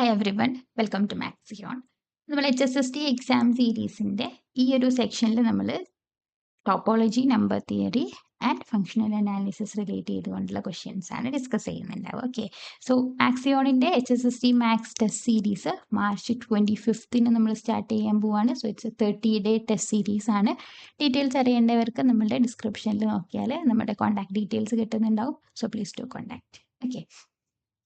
Hi everyone, welcome to Maxion. നമ്മൾ HSST exam സീരീസിൻ്റെ ഈ ഒരു സെക്ഷനിൽ നമ്മൾ topology, number theory and functional analysis relate ചെയ്തുകൊണ്ടുള്ള ക്വസ്റ്റ്യൻസ് ആണ് ഡിസ്കസ് ചെയ്യുന്നുണ്ടാവുക. ഓക്കെ, സോ മാക്സിയോണിൻ്റെ HSST maths test series March 25 നമ്മൾ സ്റ്റാർട്ട് ചെയ്യാൻ പോവാണ്. So it's 30-day test series ആണ്. ഡീറ്റെയിൽസ് അറിയേണ്ടവർക്ക് നമ്മളുടെ ഡിസ്ക്രിപ്ഷനിൽ നോക്കിയാൽ നമ്മുടെ കോൺടാക്ട് ഡീറ്റെയിൽസ് കിട്ടുന്നുണ്ടാവും. So please to contact. Okay,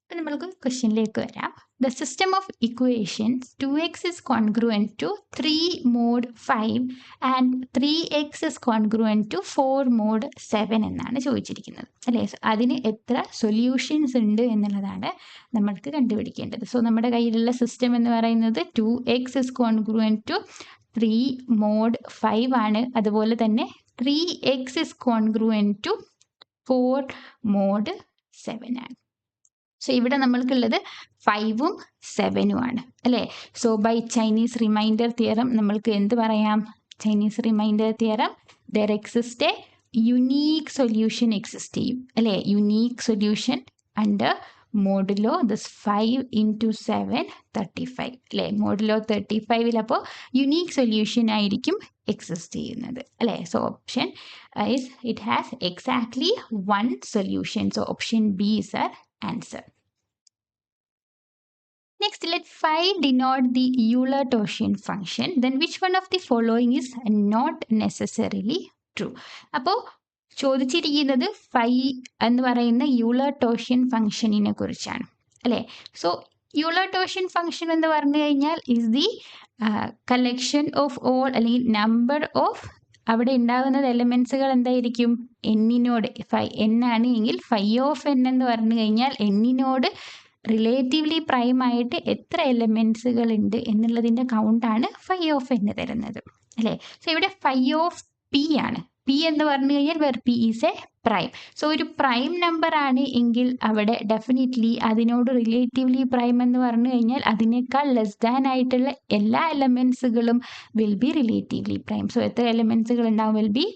അപ്പോൾ നമ്മൾക്ക് ക്വസ്റ്റ്യനിലേക്ക് വരാം. The system of equations 2x is congruent to 3 mod 5 and 3x is congruent to 4 mod 7 എന്നാണ് ചോദിച്ചിരിക്കുന്നത് അല്ലേ. അതിന് എത്ര സൊല്യൂഷൻസ് ഉണ്ട് എന്നുള്ളതാണ് നമ്മൾക്ക് കണ്ടുപിടിക്കേണ്ടത്. സോ നമ്മുടെ കയ്യിലുള്ള സിസ്റ്റം എന്ന് പറയുന്നത് 2x is congruent to 3 mod 5 ആണ്. അതുപോലെ തന്നെ 3x is congruent to 4 mod 7 ആണ്. സോ ഇവിടെ നമ്മൾക്കുള്ളത് 5ഉം 7ഉം ആണ് അല്ലേ. So by Chinese remainder theorem നമ്മൾക്ക് എന്ത് പറയാം? Chinese remainder theorem there exist a unique solution exist ചെയ്യും അല്ലേ. Unique solution under modulo this 5 into 7 35 അല്ലേ. മോഡുലോ 35 അപ്പോൾ യുണീക്ക് സൊല്യൂഷൻ ആയിരിക്കും എക്സിസ്റ്റ് ചെയ്യുന്നത് അല്ലേ. So option is it has exactly 1 solution. So option B is our answer. Next, let phi denote the Euler-Tochian function. Then which one of the following is not necessarily true? അപ്പോൾ ചോദിച്ചിരിക്കുന്നത് phi എന്ന് പറയുന്ന യൂലർ-ടോഷ്യൻ ഫംഗ്ഷനിനെ കുറിച്ചാണ് അല്ലേ. So യൂലർ-ടോഷ്യൻ function എന്ന് പറഞ്ഞു കഴിഞ്ഞാൽ is the collection of all അല്ലെങ്കിൽ നമ്പർ ഓഫ് അവിടെ ഉണ്ടാകുന്നത് എലമെൻസുകൾ എന്തായിരിക്കും? എന്നിനോട് n ആണ് എങ്കിൽ ഫൈ ഓഫ് n എന്ന് പറഞ്ഞു കഴിഞ്ഞാൽ എന്നിനോട് റിലേറ്റീവ്ലി പ്രൈം ആയിട്ട് എത്ര എലമെൻസുകൾ ഉണ്ട് എന്നുള്ളതിൻ്റെ കൗണ്ടാണ് ഫൈ ഓഫ് n തരുന്നത് അല്ലേ. സോ ഇവിടെ ഫൈ ഓഫ് പി ആണ്. പി എന്ന് പറഞ്ഞു കഴിഞ്ഞാൽ where P is a prime. So ഒരു പ്രൈം നമ്പർ ആണ് എങ്കിൽ അവിടെ ഡെഫിനറ്റ്ലി അതിനോട് റിലേറ്റീവ്ലി പ്രൈം എന്ന് പറഞ്ഞു കഴിഞ്ഞാൽ അതിനേക്കാൾ ലെസ് ദാൻ ആയിട്ടുള്ള എല്ലാ എലമെൻസുകളും will be relatively prime. So എത്ര എലമെൻസുകൾ ഉണ്ടാവും? വിൽ ബി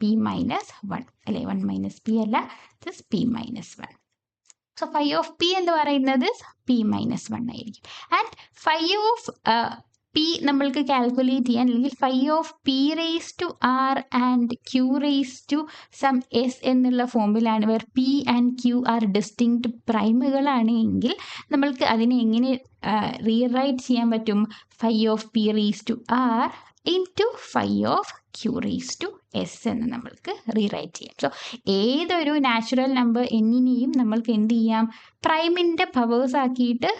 p minus 1 അല്ലേ. 1 minus p അല്ല, this p minus 1. So phi of P എന്ന് പറയുന്നത് p minus 1 ആയിരിക്കും. ആൻഡ് ഫൈ ഓഫ് പി നമ്മൾക്ക് കാൽക്കുലേറ്റ് ചെയ്യാൻ അല്ലെങ്കിൽ phi of P raise to R and Q raise to some S എന്നുള്ള ഫോമിലാണ്. Where P and Q are distinct പ്രൈമുകളാണ് എങ്കിൽ നമ്മൾക്ക് അതിനെ എങ്ങനെ റീറൈറ്റ് ചെയ്യാൻ പറ്റും? Phi of P raise to R into phi of Q raise to S എന്ന് നമ്മൾക്ക് റീറൈറ്റ് ചെയ്യാം. സോ ഏതൊരു നാച്ചുറൽ നമ്പർ എന്നിനെയും നമ്മൾക്ക് എന്ത് ചെയ്യാം? പ്രൈമിൻ്റെ പവേഴ്സ് ആക്കിയിട്ട്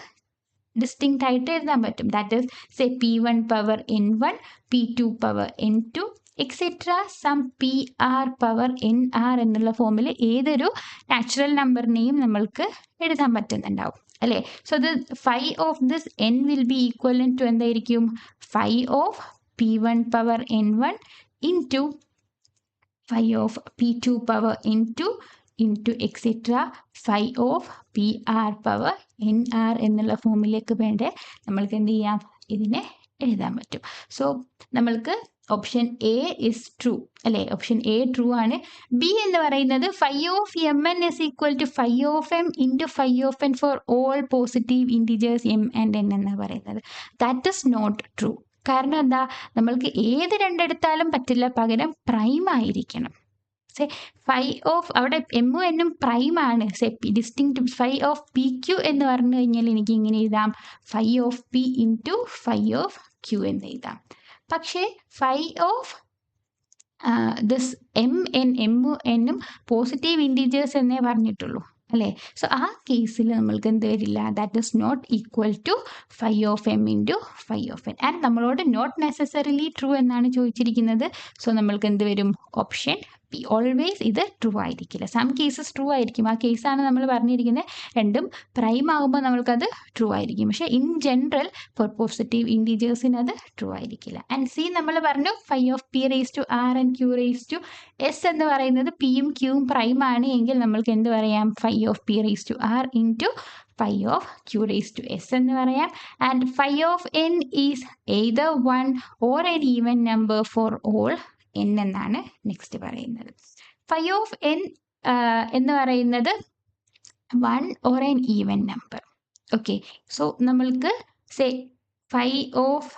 ഡിസ്റ്റിങ്ക്റ്റ് ആയിട്ട് എഴുതാൻ പറ്റും. That is say p1 power n1, p2 power n2 etcetera some pr power nr എന്നുള്ള ഫോമിൽ ഏതൊരു നാച്ചുറൽ നമ്പറിനെയും നമ്മൾക്ക് എഴുതാൻ പറ്റുന്നുണ്ടാവും അല്ലേ. So the phi of this n will be equal to എന്തായിരിക്കും? Phi of p1 power n1 into phi of p2 power n2 into etcetera phi of P R power N R എന്നുള്ള ഫോമിലേക്ക് വേണ്ടേ നമ്മൾക്ക് എന്ത് ചെയ്യാം? ഇതിനെ എഴുതാൻ പറ്റും. സോ നമ്മൾക്ക് ഓപ്ഷൻ എ ഇസ് ട്രൂ അല്ലേ. ഓപ്ഷൻ എ ട്രൂ ആണ്. ബി എന്ന് പറയുന്നത് phi of M N is equal to phi of M into phi of N for all positive integers M and N എന്നാണ് പറയുന്നത്. That is not true. കാരണം എന്താ? നമ്മൾക്ക് ഏത് രണ്ടെടുത്താലും പറ്റില്ല, പകരം പ്രൈം ആയിരിക്കണം. സേ ഫൈ ഓഫ് അവിടെ എമ്മും എന്നും പ്രൈം ആണ്. Say distinct phi of P Q എന്ന് പറഞ്ഞു കഴിഞ്ഞാൽ എനിക്ക് ഇങ്ങനെ എഴുതാം, phi of P into phi of Q എന്ന് എഴുതാം. പക്ഷേ ഫൈ ഓഫ് ദിസ് എമ്മും എന്നും പോസിറ്റീവ് ഇൻറ്റീജേഴ്സ് എന്നേ പറഞ്ഞിട്ടുള്ളൂ അല്ലേ. സോ ആ കേസിൽ നമ്മൾക്ക് എന്ത് വരില്ല? That is not equal to phi of M into phi of N. And നമ്മളോട് നോട്ട് നെസസറിലി ട്രൂ എന്നാണ് ചോദിച്ചിരിക്കുന്നത്. സോ നമ്മൾക്ക് എന്ത് വരും? Option B. ഓൾവേസ് ഇത് ട്രൂ ആയിരിക്കില്ല. സം കേസസ് ട്രൂ ആയിരിക്കും. ആ കേസാണ് നമ്മൾ പറഞ്ഞിരിക്കുന്നത്. രണ്ടും പ്രൈം ആകുമ്പോൾ നമ്മൾക്കത് ട്രൂ ആയിരിക്കും. പക്ഷേ ഇൻ ജനറൽ ഫോർ പോസിറ്റീവ് ഇൻറ്റീജേഴ്സിന് അത് ട്രൂ ആയിരിക്കില്ല. ആൻഡ് സി നമ്മൾ പറഞ്ഞു phi of P raise to R and Q raise to S എന്ന് പറയുന്നത് പിയും ക്യൂവും പ്രൈം ആണ് എങ്കിൽ നമ്മൾക്ക് എന്ത് പറയാം? Phi of P raise to R into phi of Q raise to S എന്ന് പറയാം. And phi of N is either 1 or N even number for all n എന്നാണ് നെക്സ്റ്റ് പറയുന്നത്. ഫൈ ഓഫ് n എന്ന് പറയുന്നത് 1 or an even number okay, so നമ്മൾക്ക് say 5 of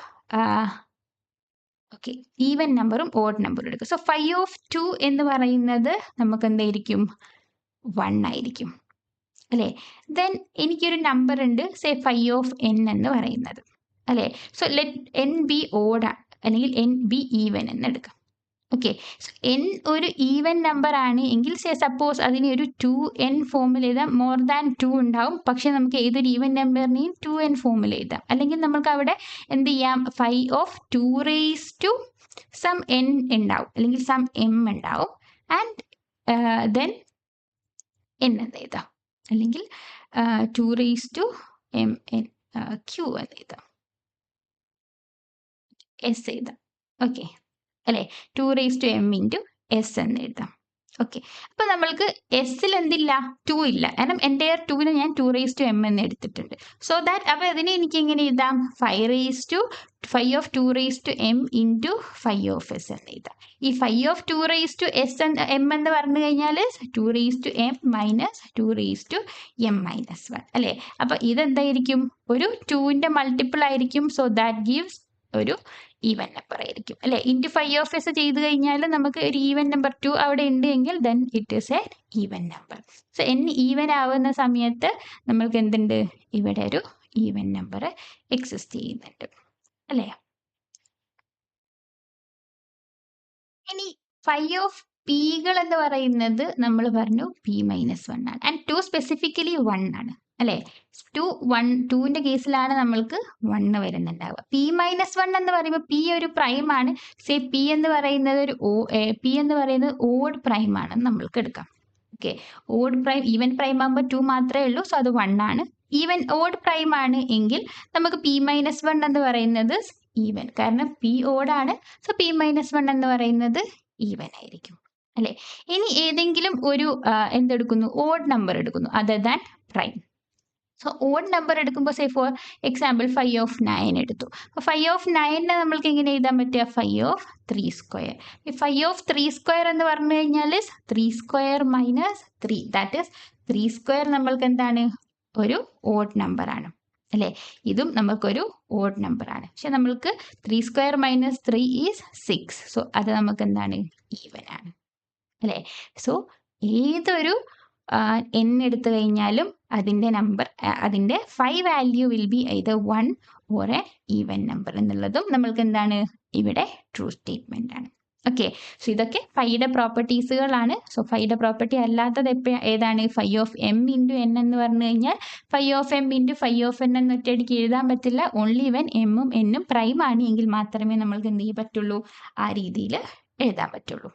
okay even നമ്പറും odd നമ്പറും എടുക്കും. സോ 5 ഓഫ് 2 എന്ന് പറയുന്നത് നമുക്ക് എന്തായിരിക്കും 1 ആയിരിക്കും അല്ലേ. ദെൻ എനിക്കൊരു നമ്പർ ഉണ്ട് സേ 5 ഓഫ് n എന്ന് പറയുന്നത് അല്ലേ. So let n B odd അല്ലെങ്കിൽ n ബി ഈവൻ എന്ന് എടുക്കാം. ഓക്കെ, സോ n ഒരു ഈവൻ നമ്പർ ആണ് എങ്കിൽ സപ്പോസ് അതിനെ ഒരു 2n ഫോമിൽ എഴുതാം. മോർ ദാൻ 2 ഉണ്ടാവും, പക്ഷെ നമുക്ക് ഏതൊരു ഈവൻ നമ്പറിനെയും 2n ഫോമിൽ എഴുതാം. അല്ലെങ്കിൽ നമുക്ക് അവിടെ എന്ത് ചെയ്യാം, 5 of 2 raise to some n ഉണ്ടാവും അല്ലെങ്കിൽ സം m ഉണ്ടാവും. ആൻഡ് ദെൻ n എന്ന് എഴുതാം, അല്ലെങ്കിൽ 2 raise to m n q എന്ന് എഴുതാം, s എഴുതാം. ഓക്കെ അല്ലേ, 2 raise to m into s എന്ന് എഴുതാം. ഓക്കെ, അപ്പോൾ നമ്മൾക്ക് എസ്സിൽ എന്തില്ല, 2 ഇല്ല, കാരണം എൻ്റെയർ 2ന് ഞാൻ 2 റേസ് ടു m എന്ന് എടുത്തിട്ടുണ്ട്. സോ ദാറ്റ് അപ്പോൾ അതിനെ എനിക്ക് എങ്ങനെ എഴുതാം, 5 of 2 raise to m into 5 of s എന്ന് എഴുതാം. ഈ 5 ഓഫ് 2 റേസ് ടു m എന്ന് പറഞ്ഞു കഴിഞ്ഞാൽ 2 raise to m minus 2 raise to m minus 1 അല്ലേ. അപ്പോൾ ഇതെന്തായിരിക്കും, ഒരു 2ൻ്റെ മൾട്ടിപ്പിൾ ആയിരിക്കും. സോ ദാറ്റ് ഗീവ്സ് ഒരു ഈവൻ നമ്പർ ആയിരിക്കും അല്ലേ. ഇൻറ്റു 5 ഓഫ് എസ് ചെയ്ത് കഴിഞ്ഞാൽ നമുക്ക് ഒരു ഈവൻ നമ്പർ 2 അവിടെ ഉണ്ട് എങ്കിൽ then it is A even number. So n even ആവുന്ന സമയത്ത് നമ്മൾക്ക് എന്തുണ്ട്, ഇവിടെ ഒരു ഈവൻ നമ്പർ എക്സിസ്റ്റ് ചെയ്യുന്നുണ്ട് അല്ലേ. ഇനി 5 ഓഫ് പികൾ എന്ന് പറയുന്നത് നമ്മൾ പറഞ്ഞു p മൈനസ് 1 ആണ്. ആൻഡ് 2 സ്പെസിഫിക്കലി 1 ആണ് അല്ലേ. 2ൻ്റെ കേസിലാണ് നമ്മൾക്ക് 1 വരുന്നുണ്ടാവുക. p മൈനസ് 1 എന്ന് പറയുമ്പോൾ p ഒരു പ്രൈം ആണ്. സേ p എന്ന് പറയുന്നത് p എന്ന് പറയുന്നത് ഓഡ് പ്രൈം ആണെന്ന് നമ്മൾക്ക് എടുക്കാം. Okay, odd prime, even prime ആകുമ്പോൾ 2 മാത്രമേ ഉള്ളൂ. സോ അത് 1 ആണ്. ഈവൻ ഓഡ് പ്രൈം ആണ് എങ്കിൽ നമുക്ക് p മൈനസ് 1 എന്ന് പറയുന്നത് ഈവൻ, കാരണം p ഓഡ് ആണ്. സോ p മൈനസ് 1 എന്ന് പറയുന്നത് ഈവൻ ആയിരിക്കും അല്ലേ. ഇനി ഏതെങ്കിലും ഒരു എന്തെടുക്കുന്നു, ഓഡ് നമ്പർ എടുക്കുന്നു other than prime. So odd number എടുക്കുമ്പോൾ സേ ഫോർ എക്സാമ്പിൾ 5 ഓഫ് 9 എടുത്തു. അപ്പോൾ 5 ഓഫ് 9നെ നമ്മൾക്ക് എങ്ങനെ എഴുതാൻ പറ്റുക, 5 ഓഫ് 3 സ്ക്വയർ. ഈ 5 ഓഫ് 3 സ്ക്വയർ എന്ന് പറഞ്ഞു കഴിഞ്ഞാൽ 3 square minus 3, that is 3 square നമ്മൾക്ക് എന്താണ്, ഒരു ഓഡ് നമ്പർ ആണ് അല്ലേ. ഇതും നമുക്കൊരു ഓഡ് നമ്പർ ആണ്. പക്ഷെ നമ്മൾക്ക് 3 സ്ക്വയർ മൈനസ് 3 ഈസ് 6. സോ അത് നമുക്ക് എന്താണ്, ഈവൻ ആണ് അല്ലേ. സോ ഏതൊരു n എടുത്തു കഴിഞ്ഞാലും അതിൻ്റെ നമ്പർ, അതിൻ്റെ 5 value will be either 1 or a even number എന്നുള്ളതും നമ്മൾക്ക് എന്താണ്, ഇവിടെ ട്രൂ സ്റ്റേറ്റ്മെൻ്റ് ആണ്. ഓക്കെ, സോ ഇതൊക്കെ 5യുടെ പ്രോപ്പർട്ടീസുകളാണ്. സോ 5യുടെ പ്രോപ്പർട്ടി അല്ലാത്തത് ഏതാണ്, 5 ഓഫ് m ഇൻറ്റു n എന്ന് പറഞ്ഞു കഴിഞ്ഞാൽ 5 of m into 5 of n എന്ന് ഒറ്റയടിക്ക് എഴുതാൻ പറ്റില്ല. ഓൺലി വെൻ എമ്മും എന്നും പ്രൈം ആണ് എങ്കിൽ മാത്രമേ നമ്മൾക്ക് എന്ത് ചെയ്യാൻ പറ്റുള്ളൂ, ആ രീതിയിൽ എഴുതാൻ പറ്റുള്ളൂ.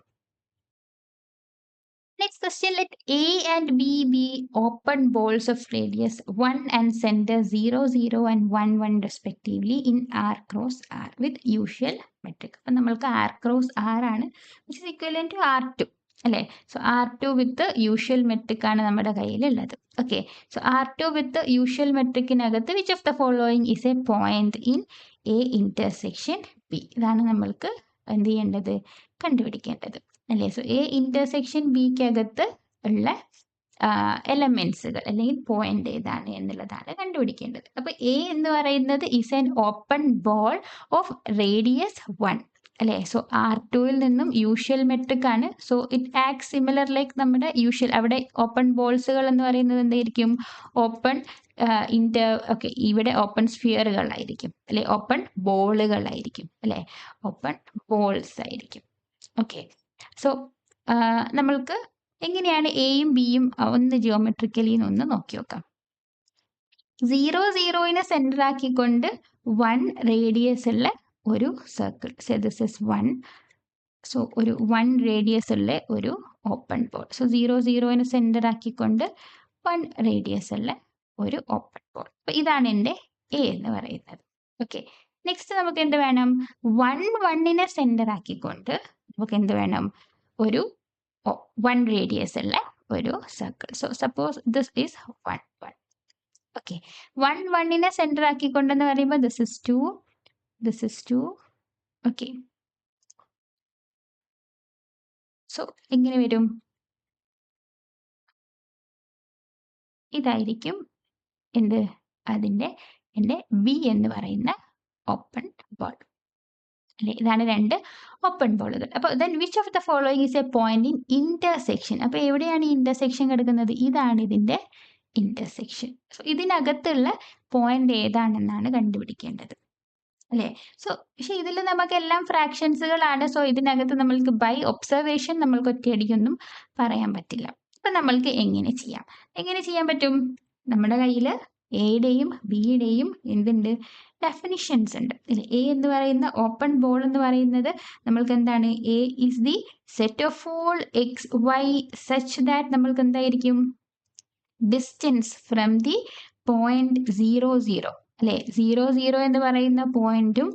Next question, let A and B be open balls of radius 1 and center 0, 0 and 1, 1 respectively in R cross R with usual metric. അപ്പോൾ നമ്മൾക്ക് R cross R ആണ്, which is equivalent to R2 അല്ലേ. So R2 with usual metric ആണ് നമ്മുടെ കയ്യിലുള്ളത്. Okay, so R2 with usual മെട്രിക്കിനകത്ത് which of the following is a point in A intersection B. ഇതാണ് നമ്മൾക്ക് എന്ത് ചെയ്യേണ്ടത്, കണ്ടുപിടിക്കേണ്ടത് അല്ലേ. സോ എ ഇന്റർസെക്ഷൻ ബിക്കകത്ത് ഉള്ള എലമെന്റ്സുകൾ അല്ലെങ്കിൽ പോയിന്റ് ഏതാണ് എന്നുള്ളതാണ് കണ്ടുപിടിക്കേണ്ടത്. അപ്പോൾ എ എന്ന് പറയുന്നത് is an open ball of radius 1 അല്ലേ. സോ R2ൽ നിന്നും യൂഷ്വൽ മെട്രിക് ആണ്. So it act similar like നമ്മുടെ യൂഷ്വൽ, അവിടെ ഓപ്പൺ ബോൾസുകൾ എന്ന് പറയുന്നത് എന്തായിരിക്കും, ഓപ്പൺ ഓക്കെ, ഇവിടെ ഓപ്പൺ സ്ഫിയറുകളായിരിക്കും അല്ലെ, ഓപ്പൺ ബോളുകളായിരിക്കും അല്ലെ, ഓപ്പൺ ബോൾസ് ആയിരിക്കും. ഓക്കെ, സോ നമ്മൾക്ക് എങ്ങനെയാണ് എയും ബിയും ഒന്ന് ജിയോമെട്രിക്കലി ഒന്ന് നോക്കി നോക്കാം. 0, 0നെ സെൻറ്റർ ആക്കിക്കൊണ്ട് 1 റേഡിയസ് ഉള്ള ഒരു circle, so this is 1. So ഒരു 1 റേഡിയസ് ഉള്ള ഒരു ഓപ്പൺ ബോൾ. സോ 0, 0നെ സെൻറ്റർ ആക്കിക്കൊണ്ട് 1 റേഡിയസ് ഉള്ള ഒരു ഓപ്പൺ ബോൾ. അപ്പോൾ ഇതാണ് എൻ്റെ എ എന്ന് പറയുന്നത്. ഓക്കെ, നെക്സ്റ്റ് നമുക്ക് എന്ത് വേണം, 1, 1നെ സെൻറ്റർ ആക്കിക്കൊണ്ട് നമുക്ക് എന്ത് വേണം, ഒരു 1 റേഡിയസ് ഉള്ള ഒരു circle. So suppose this is 1, 1. Okay, 1, 1നെ സെൻറ്റർ ആക്കിക്കൊണ്ടെന്ന് പറയുമ്പോൾ this is 2, this is 2. Okay, so എങ്ങനെ വരും, ഇതായിരിക്കും എന്ത് അതിൻ്റെ എൻ്റെ ബി എന്ന് പറയുന്ന ഓപ്പൺ ബോൾ അല്ലേ. ഇതാണ് രണ്ട് ഓപ്പൺ ബോളുകൾ. അപ്പോൾ then which of the following is a point in intersection. അപ്പോൾ എവിടെയാണ് ഈ ഇന്റർസെക്ഷൻ കിടക്കുന്നത്? ഇതാണ് ഇതിൻ്റെ ഇന്റർസെക്ഷൻ. സോ ഇതിനകത്തുള്ള പോയിന്റ് ഏതാണെന്നാണ് കണ്ടുപിടിക്കേണ്ടത് അല്ലേ. സോ പക്ഷേ ഇതിൽ നമുക്കെല്ലാം ഫ്രാക്ഷൻസുകളാണ്. സോ ഇതിനകത്ത് നമ്മൾക്ക് ബൈ ഒബ്സർവേഷൻ നമ്മൾക്ക് ഒറ്റയടിക്കൊന്നും പറയാൻ പറ്റില്ല. അപ്പം നമ്മൾക്ക് എങ്ങനെ ചെയ്യാൻ പറ്റും? നമ്മുടെ കയ്യിൽ എയുടെയും ബിയുടെയും എന്തുണ്ട്, ഡെഫിനിഷൻസ് ഉണ്ട് അല്ലേ. എ എന്ന് പറയുന്ന ഓപ്പൺ ബോൾ എന്ന് പറയുന്നത് നമ്മൾക്ക് എന്താണ്? A is the set of all X Y such that നമ്മൾക്ക് എന്തായിരിക്കും? ഡിസ്റ്റൻസ് ഫ്രം ദി പോയിന്റ് 0 അല്ലേ. 0 എന്ന് പറയുന്ന പോയിന്റും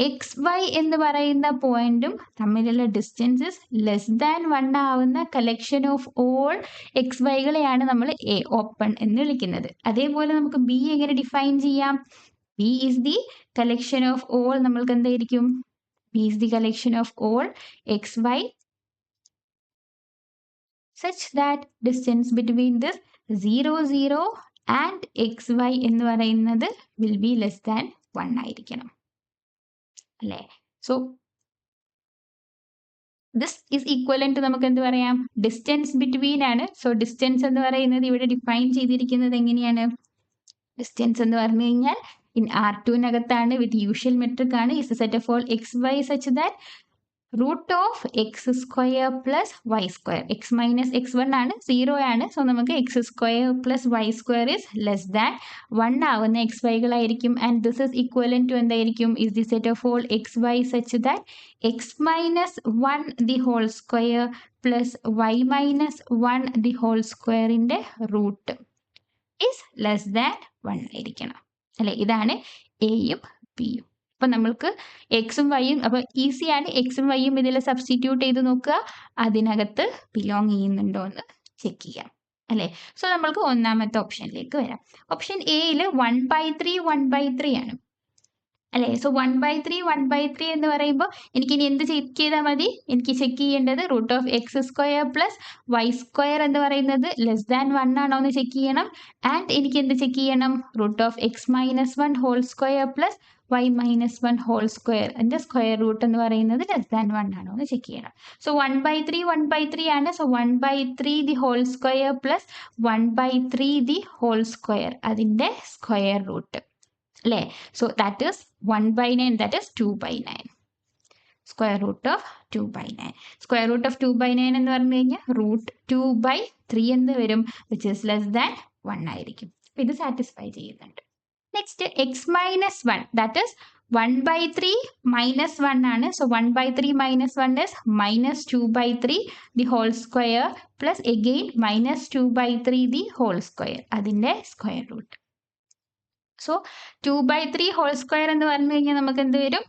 എക്സ് വൈ എന്ന് പറയുന്ന പോയിന്റും തമ്മിലുള്ള ഡിസ്റ്റൻസസ് ലെസ് ദാൻ 1 ആവുന്ന കളക്ഷൻ ഓഫ് ഓൾ എക്സ് വൈകളെയാണ് നമ്മൾ എ ഓപ്പൺ എന്ന് വിളിക്കുന്നത്. അതേപോലെ നമുക്ക് ബി എങ്ങനെ ഡിഫൈൻ ചെയ്യാം? B is the collection of all, നമ്മൾക്ക് എന്തായിരിക്കും? B is the collection of all X Y such that distance between this 0 and xy എന്ന് പറയുന്നത് will be less than 1 ആയിരിക്കണം അല്ലേ. So this is equivalent to നമുക്ക് എന്ത് പറയാം? ഡിസ്റ്റൻസ് ബിറ്റ്വീൻ ആണ്. സോ ഡിസ്റ്റൻസ് എന്ന് പറയുന്നത് ഇവിടെ ഡിഫൈൻ ചെയ്തിരിക്കുന്നത് എങ്ങനെയാണ്? ഡിസ്റ്റൻസ് എന്ന് പറഞ്ഞു കഴിഞ്ഞാൽ ഇൻ R2നകത്താണ്, വിത്ത് യൂഷ്വൽ മെട്രിക് ആണ്. Is a set of all X Y such that root of X square plus Y square, X minus X 1 ആണ്, 0 ആണ്. സോ നമുക്ക് X square plus Y square is less than 1 ആവുന്ന X വൈകളായിരിക്കും. And this is equal to എന്തായിരിക്കും? Is the set of all X Y such that X minus 1 the whole square plus Y minus 1 the whole സ്ക്വയറിൻ്റെ root is less than 1 ആയിരിക്കണം അല്ലേ. ഇതാണ് എയും ബിയും. അപ്പം നമ്മൾക്ക് എക്സും വൈയും, അപ്പോൾ ഈസിയാണ്. എക്സും വൈയും ഇതിൽ സബ്സ്റ്റിറ്റ്യൂട്ട് ചെയ്ത് നോക്കുക, അതിനകത്ത് ബിലോങ് ചെയ്യുന്നുണ്ടോ എന്ന് ചെക്ക് ചെയ്യാം അല്ലേ. സോ നമ്മൾക്ക് ഒന്നാമത്തെ ഓപ്ഷനിലേക്ക് വരാം. ഓപ്ഷൻ എയിൽ 1/3 1/3 ആണ് അല്ലേ. സോ 1/3 എന്ന് പറയുമ്പോൾ എനിക്കിനി എന്ത് ചെക്ക് ചെയ്താൽ മതി? എനിക്ക് ചെക്ക് ചെയ്യേണ്ടത് root of X square plus Y square എന്ന് പറയുന്നത് ലെസ് ദാൻ 1 ആണോ എന്ന് ചെക്ക് ചെയ്യണം. ആൻഡ് എനിക്ക് എന്ത് ചെക്ക് ചെയ്യണം? Root of X minus 1 whole square plus Y minus 1 whole square എൻ്റെ സ്ക്വയർ റൂട്ട് എന്ന് പറയുന്നത് ലെസ് ദാൻ 1 ആണോ എന്ന് ചെക്ക് ചെയ്യണം. സോ 1/3 ആണ്. So 1/3 the whole square plus 1/3 the whole square അതിൻ്റെ സ്ക്വയർ റൂട്ട് അല്ലേ. So that is 1/9, that is 2/9. Square root of 2/9. Square root of 2/9 എന്ന് പറഞ്ഞു കഴിഞ്ഞാൽ റൂട്ട് 2/3 എന്ന് വരും, വിച്ച് ഈസ് ലെസ് ദാൻ 1 ആയിരിക്കും. ഇത് സാറ്റിസ്ഫൈ ചെയ്യുന്നുണ്ട്. Next X minus 1, that is 1/3 minus 1 ആണ്. So 1/3 minus 1 is minus 2/3 the whole square plus again minus 2/3 the whole square അതിൻ്റെ square root. So 2/3 whole square എന്ന് പറഞ്ഞു കഴിഞ്ഞാൽ നമുക്ക് എന്ത് വരും?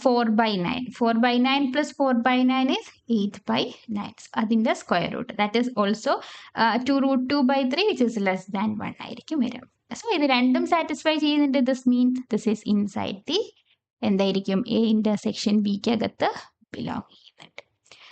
4/9. 4/9 പ്ലസ് 4/9 is 8/9. അതിൻ്റെ square root that is also 2√2/3 which is less than 1 ആയിരിക്കും വരും. സോ ഇത് രണ്ടും സാറ്റിസ്ഫൈ ചെയ്യുന്നുണ്ട്. This means this is inside the എന്തായിരിക്കും? എ ഇൻ്റർസെക്ഷൻ ബിക്കകത്ത് ബിലോങ് ചെയ്യുന്നുണ്ട്.